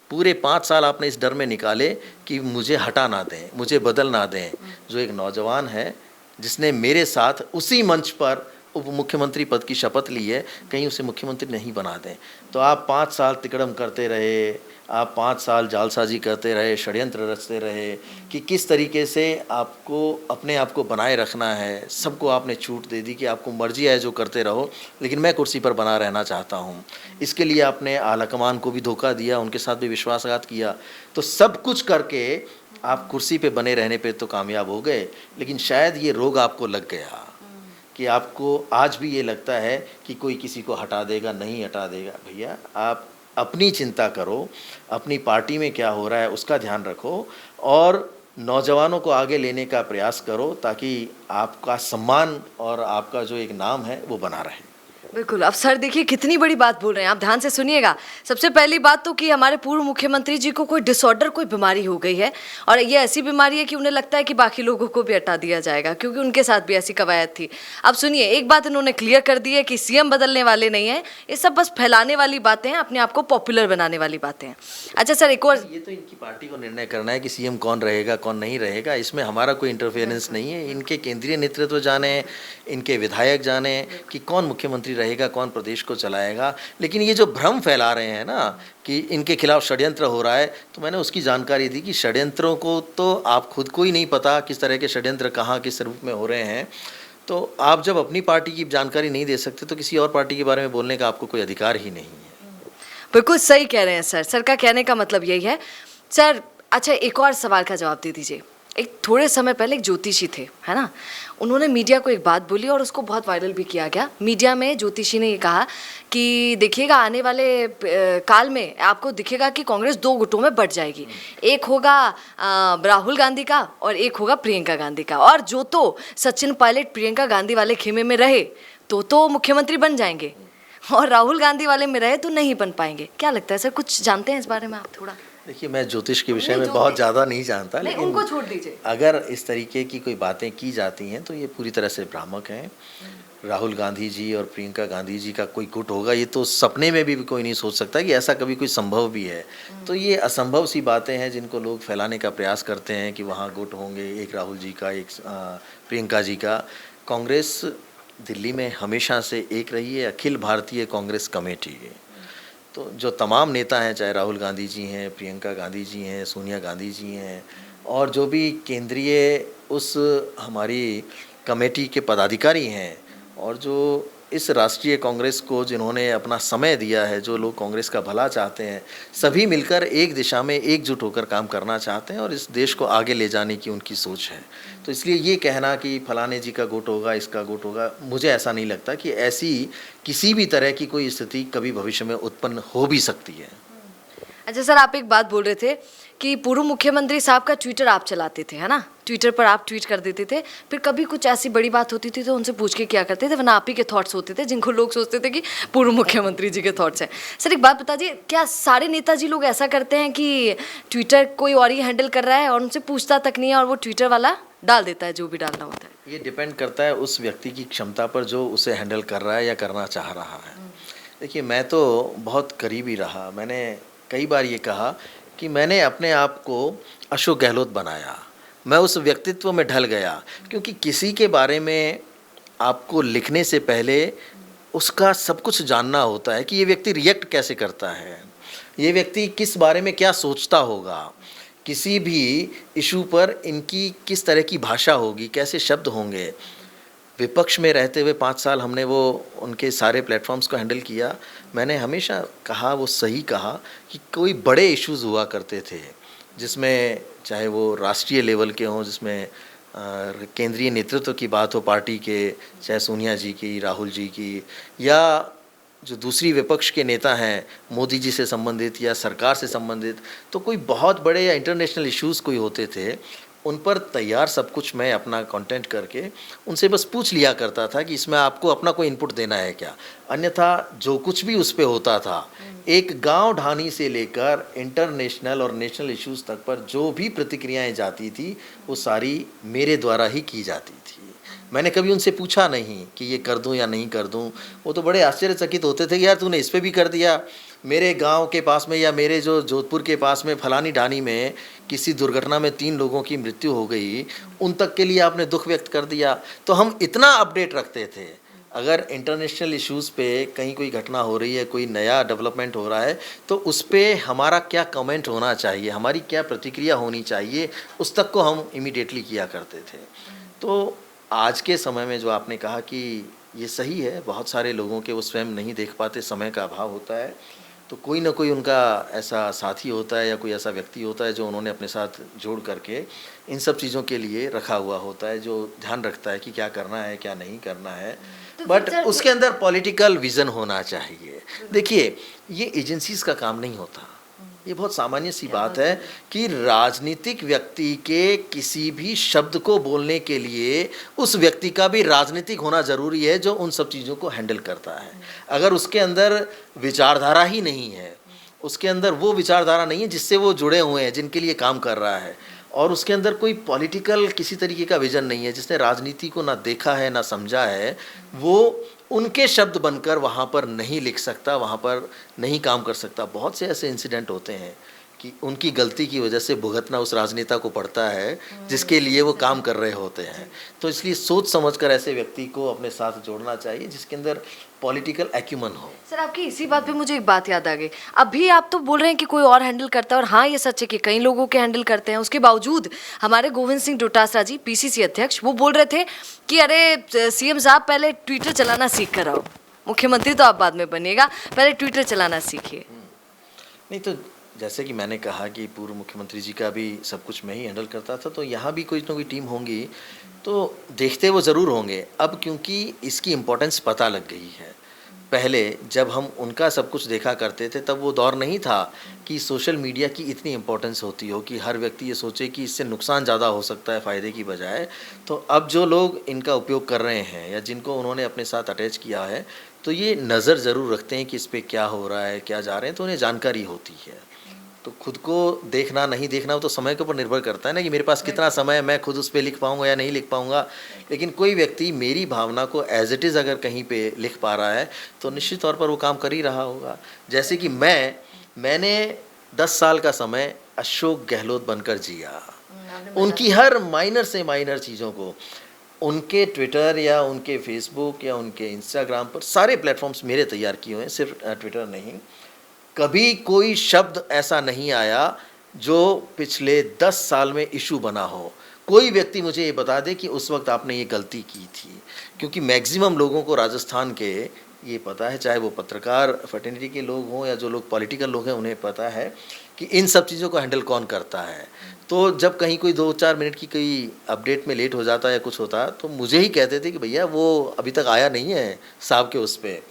पूरे 5 साल आपने इस डर में निकाले कि मुझे हटा ना दें, मुझे बदल ना दें। जो एक नौजवान है जिसने मेरे साथ उसी मंच पर उप मुख्यमंत्री पद की शपथ ली है, कहीं उसे मुख्यमंत्री नहीं बना दें। तो आप 5 साल तिकड़म करते रहे, आप 5 साल जालसाजी करते रहे, षड्यंत्र रचते रहे कि किस तरीके से आपको अपने आप को बनाए रखना है। सबको आपने छूट दे दी कि आपको मर्जी है जो करते रहो, लेकिन मैं कुर्सी पर बना रहना चाहता हूँ। इसके लिए आपने आलाकमान को भी धोखा दिया, उनके साथ भी विश्वासघात किया। तो सब कुछ करके आप कुर्सी पे बने रहने पे तो कामयाब हो गए, लेकिन शायद ये रोग आपको लग गया कि आपको आज भी ये लगता है कि कोई किसी को हटा देगा, नहीं हटा देगा। भैया आप अपनी चिंता करो, अपनी पार्टी में क्या हो रहा है उसका ध्यान रखो और नौजवानों को आगे लेने का प्रयास करो, ताकि आपका सम्मान और आपका जो एक नाम है वो बना रहे। बिल्कुल। अब सर देखिए कितनी बड़ी बात बोल रहे हैं आप, ध्यान से सुनिएगा। सबसे पहली बात तो कि हमारे पूर्व मुख्यमंत्री जी को कोई डिसऑर्डर, कोई बीमारी हो गई है और ये ऐसी बीमारी है कि उन्हें लगता है कि बाकी लोगों को भी हटा दिया जाएगा, क्योंकि उनके साथ भी ऐसी कवायद थी। अब सुनिए, एक बात इन्होंने क्लियर कर दी है कि सीएम बदलने वाले नहीं है, ये सब बस फैलाने वाली बातें हैं, अपने आप को पॉपुलर बनाने वाली बातें हैं। अच्छा सर, एक और, ये तो इनकी पार्टी को निर्णय करना है कि सीएम कौन रहेगा कौन नहीं रहेगा, इसमें हमारा कोई इंटरफेरेंस नहीं है। इनके केंद्रीय नेतृत्व जाने, इनके विधायक जाने कि कौन मुख्यमंत्री रहेगा, कौन प्रदेश को चलाएगा। लेकिन ये जो भ्रम फैला रहे हैं ना कि इनके खिलाफ षड्यंत्र हो रहा है, तो मैंने उसकी जानकारी दी कि षड्यंत्रों को तो आप खुद को ही नहीं पता किस तरह के षड्यंत्र कहाँ किस रूप में हो रहे हैं। तो आप जब अपनी पार्टी की जानकारी नहीं दे सकते तो किसी और पार्टी के बारे में बोलने का आपको कोई अधिकार ही नहीं है। बिल्कुल सही कह रहे हैं सर। सर का कहने का मतलब यही है। सर अच्छा, एक और सवाल का जवाब दे दीजिए। एक थोड़े समय पहले एक ज्योतिषी थे, है ना, उन्होंने मीडिया को एक बात बोली और उसको बहुत वायरल भी किया गया। मीडिया में ज्योतिषी ने ये कहा कि देखिएगा आने वाले काल में आपको दिखेगा कि कांग्रेस 2 गुटों में बट जाएगी। एक होगा राहुल गांधी का और एक होगा प्रियंका गांधी का, और जो तो सचिन पायलट प्रियंका गांधी वाले खेमे में रहे तो मुख्यमंत्री बन जाएंगे, और राहुल गांधी वाले में रहे तो नहीं बन पाएंगे। क्या लगता है सर, कुछ जानते हैं इस बारे में आप थोड़ा? देखिए, मैं ज्योतिष के विषय में बहुत ज़्यादा नहीं जानता, लेकिन उनको छोड़ दीजिए। अगर इस तरीके की कोई बातें की जाती हैं तो ये पूरी तरह से भ्रामक हैं। राहुल गांधी जी और प्रियंका गांधी जी का कोई गुट होगा, ये तो सपने में भी कोई नहीं सोच सकता कि ऐसा कभी कोई संभव भी है। तो ये असंभव सी बातें हैं जिनको लोग फैलाने का प्रयास करते हैं कि वहाँ गुट होंगे, एक राहुल जी का, एक प्रियंका जी का। कांग्रेस दिल्ली में हमेशा से एक रही है, अखिल भारतीय कांग्रेस कमेटी है। तो जो तमाम नेता हैं, चाहे राहुल गांधी जी हैं, प्रियंका गांधी जी हैं, सोनिया गांधी जी हैं, और जो भी केंद्रीय उस हमारी कमेटी के पदाधिकारी हैं, और जो इस राष्ट्रीय कांग्रेस को जिन्होंने अपना समय दिया है, जो लोग कांग्रेस का भला चाहते हैं, सभी मिलकर एक दिशा में एकजुट होकर काम करना चाहते हैं और इस देश को आगे ले जाने की उनकी सोच है। तो इसलिए ये कहना कि फलाने जी का गुट होगा, इसका गुट होगा, मुझे ऐसा नहीं लगता कि ऐसी किसी भी तरह की कोई स्थिति कभी भविष्य में उत्पन्न हो भी सकती है। अच्छा सर, आप एक बात बोल रहे थे कि पूर्व मुख्यमंत्री साहब का ट्विटर आप चलाते थे, है ना, ट्विटर पर आप ट्वीट कर देते थे, फिर कभी कुछ ऐसी बड़ी बात होती थी तो उनसे पूछ के क्या करते थे, वरना आप ही के थॉट्स होते थे जिनको लोग सोचते थे कि पूर्व मुख्यमंत्री जी के थॉट्स हैं। सर एक बात बताइए, क्या सारे नेताजी लोग ऐसा करते हैं कि ट्विटर कोई और ही हैंडल कर रहा है और उनसे पूछता तक नहीं है और वो ट्विटर वाला डाल देता है जो भी डालना होता है? ये डिपेंड करता है उस व्यक्ति की क्षमता पर जो उसे हैंडल कर रहा है या करना चाह रहा है। देखिए, मैं तो बहुत करीबी रहा। मैंने कई बार ये कहा कि मैंने अपने आप को अशोक गहलोत बनाया, मैं उस व्यक्तित्व में ढल गया, क्योंकि किसी के बारे में आपको लिखने से पहले उसका सब कुछ जानना होता है कि ये व्यक्ति रिएक्ट कैसे करता है, ये व्यक्ति किस बारे में क्या सोचता होगा, किसी भी इशू पर इनकी किस तरह की भाषा होगी, कैसे शब्द होंगे। विपक्ष में रहते हुए 5 साल हमने वो उनके सारे प्लेटफॉर्म्स को हैंडल किया। मैंने हमेशा कहा, वो सही कहा, कि कोई बड़े इश्यूज़ हुआ करते थे जिसमें चाहे वो राष्ट्रीय लेवल के हों, जिसमें केंद्रीय नेतृत्व की बात हो पार्टी के, चाहे सोनिया जी की, राहुल जी की, या जो दूसरी विपक्ष के नेता हैं मोदी जी से संबंधित या सरकार से संबंधित, तो कोई बहुत बड़े या इंटरनेशनल इश्यूज़ कोई होते थे, उन पर तैयार सब कुछ मैं अपना कंटेंट करके उनसे बस पूछ लिया करता था कि इसमें आपको अपना कोई इनपुट देना है क्या। अन्यथा जो कुछ भी उस पे होता था, एक गांव ढानी से लेकर इंटरनेशनल और नेशनल इश्यूज़ तक पर जो भी प्रतिक्रियाएं जाती थी वो सारी मेरे द्वारा ही की जाती थी। मैंने कभी उनसे पूछा नहीं कि ये कर दूं या नहीं कर दूं। वो तो बड़े आश्चर्यचकित होते थे कि यार तूने इस पे भी कर दिया, मेरे गांव के पास में या मेरे जो जोधपुर के पास में फलानी ढानी में किसी दुर्घटना में 3 लोगों की मृत्यु हो गई, उन तक के लिए आपने दुख व्यक्त कर दिया। तो हम इतना अपडेट रखते थे, अगर इंटरनेशनल इश्यूज़ पे कहीं कोई घटना हो रही है, कोई नया डेवलपमेंट हो रहा है, तो उस पे हमारा क्या कमेंट होना चाहिए, हमारी क्या प्रतिक्रिया होनी चाहिए, उस तक को हम इमीडिएटली किया करते थे। तो आज के समय में जो आपने कहा कि ये सही है, बहुत सारे लोगों के वो स्वयं नहीं देख पाते, समय का अभाव होता है, तो कोई ना कोई उनका ऐसा साथी होता है या कोई ऐसा व्यक्ति होता है जो उन्होंने अपने साथ जोड़ करके इन सब चीज़ों के लिए रखा हुआ होता है, जो ध्यान रखता है कि क्या करना है क्या नहीं करना है। बट उसके अंदर पॉलिटिकल विज़न होना चाहिए। देखिए, ये एजेंसीज़ का काम नहीं होता, ये बहुत सामान्य सी बात है कि राजनीतिक व्यक्ति के किसी भी शब्द को बोलने के लिए उस व्यक्ति का भी राजनीतिक होना ज़रूरी है, जो उन सब चीज़ों को हैंडल करता है। अगर उसके अंदर विचारधारा ही नहीं है, उसके अंदर वो विचारधारा नहीं है जिससे वो जुड़े हुए हैं, जिनके लिए काम कर रहा है, और उसके अंदर कोई पॉलिटिकल किसी तरीके का विजन नहीं है, जिसने राजनीति को ना देखा है ना समझा है, वो उनके शब्द बनकर वहाँ पर नहीं लिख सकता, वहाँ पर नहीं काम कर सकता। बहुत से ऐसे इंसिडेंट होते हैं कि उनकी गलती की वजह से भुगतना उस राजनेता को पड़ता है जिसके लिए वो काम कर रहे होते हैं। तो इसलिए सोच समझकर ऐसे व्यक्ति को अपने साथ जोड़ना चाहिए जिसके अंदर पॉलिटिकल एक्यूमन हो। सर, आपकी इसी बात पे मुझे एक बात याद आ गई। अभी आप तो बोल रहे हैं कि कोई और हैंडल करता है, और हाँ ये सच है कि कई लोगों के हैंडल करते हैं। उसके बावजूद हमारे गोविंद सिंह डोटासरा जी, पीसीसी अध्यक्ष, वो बोल रहे थे कि अरे सीएम साहब पहले ट्विटर चलाना सीख कर आओ, मुख्यमंत्री तो आप बाद में बनिएगा, पहले ट्विटर चलाना सीखिए। नहीं तो जैसे कि मैंने कहा कि पूर्व मुख्यमंत्री जी का भी सब कुछ मैं ही हैंडल करता था, तो यहाँ भी कोई ना कोई टीम होंगी, तो देखते वो ज़रूर होंगे। अब क्योंकि इसकी इम्पोर्टेंस पता लग गई है, पहले जब हम उनका सब कुछ देखा करते थे तब वो दौर नहीं था कि सोशल मीडिया की इतनी इम्पोर्टेंस होती हो कि हर व्यक्ति ये सोचे कि इससे नुकसान ज़्यादा हो सकता है फ़ायदे की बजाय। तो अब जो लोग इनका उपयोग कर रहे हैं या जिनको उन्होंने अपने साथ अटैच किया है, तो ये नज़र ज़रूर रखते हैं कि इस पर क्या हो रहा है, क्या जा रहे हैं, तो उन्हें जानकारी होती है। तो खुद को देखना नहीं देखना वो तो समय के ऊपर निर्भर करता है ना, कि मेरे पास कितना समय है, मैं खुद उस पर लिख पाऊँगा या नहीं लिख पाऊँगा। लेकिन कोई व्यक्ति मेरी भावना को एज इट इज़ अगर कहीं पे लिख पा रहा है तो निश्चित तौर पर वो काम कर ही रहा होगा। जैसे कि मैंने 10 साल का समय अशोक गहलोत बनकर जिया, उनकी हर माइनर से माइनर चीज़ों को उनके ट्विटर या उनके फेसबुक या उनके इंस्टाग्राम पर सारे प्लेटफॉर्म्स मेरे तैयार किए हुए हैं, सिर्फ ट्विटर नहीं। कभी कोई शब्द ऐसा नहीं आया जो पिछले 10 साल में इशू बना हो। कोई व्यक्ति मुझे ये बता दे कि उस वक्त आपने ये गलती की थी, क्योंकि मैक्सिमम लोगों को राजस्थान के ये पता है, चाहे वो पत्रकार फैटर्निटी के लोग हों या जो लोग पॉलिटिकल लोग हैं, उन्हें पता है कि इन सब चीज़ों को हैंडल कौन करता है। तो जब कहीं कोई 2-4 मिनट की कोई अपडेट में लेट हो जाता या कुछ होता, तो मुझे ही कहते थे कि भैया वो अभी तक आया नहीं है साहब के उस पर।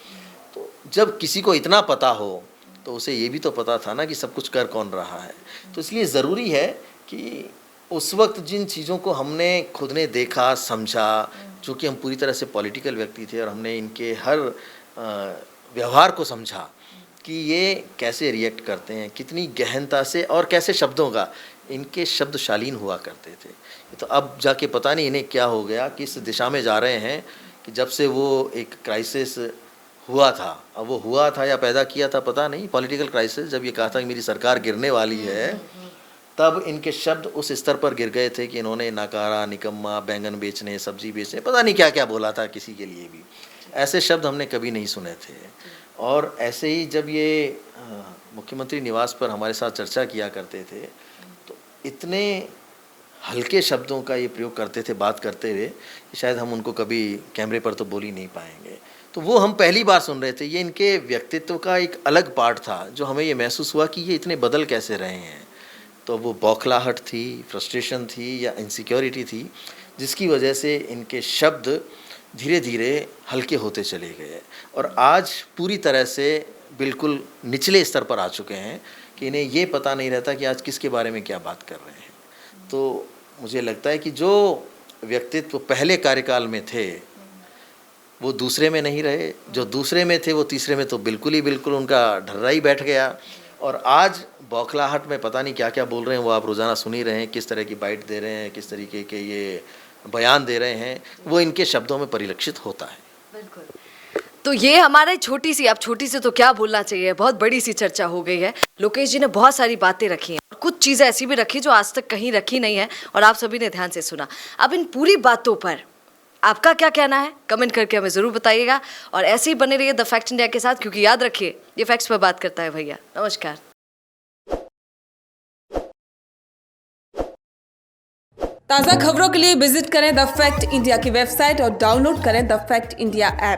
तो जब किसी को इतना पता हो तो उसे ये भी तो पता था ना कि सब कुछ कर कौन रहा है। तो इसलिए ज़रूरी है कि उस वक्त जिन चीज़ों को हमने खुद ने देखा समझा, चूँकि हम पूरी तरह से पॉलिटिकल व्यक्ति थे और हमने इनके हर व्यवहार को समझा कि ये कैसे रिएक्ट करते हैं, कितनी गहनता से और कैसे शब्दों का इनके शब्द शालीन हुआ करते थे। तो अब जाके पता नहीं इन्हें क्या हो गया, किस दिशा में जा रहे हैं, कि जब से वो एक क्राइसिस हुआ था, अब वो हुआ था या पैदा किया था पता नहीं, पॉलिटिकल क्राइसिस, जब ये कहा था कि मेरी सरकार गिरने वाली है, तब इनके शब्द उस स्तर पर गिर गए थे कि इन्होंने नाकारा, निकम्मा, बैंगन बेचने, सब्जी बेचने, पता नहीं क्या क्या बोला था किसी के लिए भी। ऐसे शब्द हमने कभी नहीं सुने थे। और ऐसे ही जब ये मुख्यमंत्री निवास पर हमारे साथ चर्चा किया करते थे, तो इतने हल्के शब्दों का ये प्रयोग करते थे बात करते हुए कि शायद हम उनको कभी कैमरे पर तो बोल ही नहीं पाएंगे। तो वो हम पहली बार सुन रहे थे। ये इनके व्यक्तित्व का एक अलग पार्ट था जो हमें ये महसूस हुआ कि ये इतने बदल कैसे रहे हैं। तो वो बौखलाहट थी, फ्रस्ट्रेशन थी या इनसिक्योरिटी थी, जिसकी वजह से इनके शब्द धीरे धीरे हल्के होते चले गए और आज पूरी तरह से बिल्कुल निचले स्तर पर आ चुके हैं कि इन्हें ये पता नहीं रहता कि आज किसके बारे में क्या बात कर रहे हैं। तो मुझे लगता है कि जो व्यक्तित्व पहले कार्यकाल में थे वो दूसरे में नहीं रहे, जो दूसरे में थे वो तीसरे में तो बिल्कुल उनका ढर्रा ही बैठ गया। और आज बौखलाहट में पता नहीं क्या क्या बोल रहे हैं, वो आप रोज़ाना सुन ही रहे हैं, किस तरह की बाइट दे रहे हैं, किस तरीके के ये बयान दे रहे हैं वो इनके शब्दों में परिलक्षित होता है। तो ये हमारे छोटी सी, अब छोटी सी तो क्या बोलना चाहिए, बहुत बड़ी सी चर्चा हो गई है। लोकेश जी ने बहुत सारी बातें रखी हैं, कुछ चीज़ें ऐसी भी रखी जो आज तक कहीं रखी नहीं है और आप सभी ने ध्यान से सुना। अब इन पूरी बातों पर आपका क्या कहना है, कमेंट करके हमें ज़रूर बताइएगा और ऐसे ही बने रहिए द फैक्ट इंडिया के साथ, क्योंकि याद रखिए ये फैक्ट्स पर बात करता है भैया। नमस्कार। ताज़ा खबरों के लिए विजिट करें द फैक्ट इंडिया की वेबसाइट और डाउनलोड करें द फैक्ट इंडिया ऐप।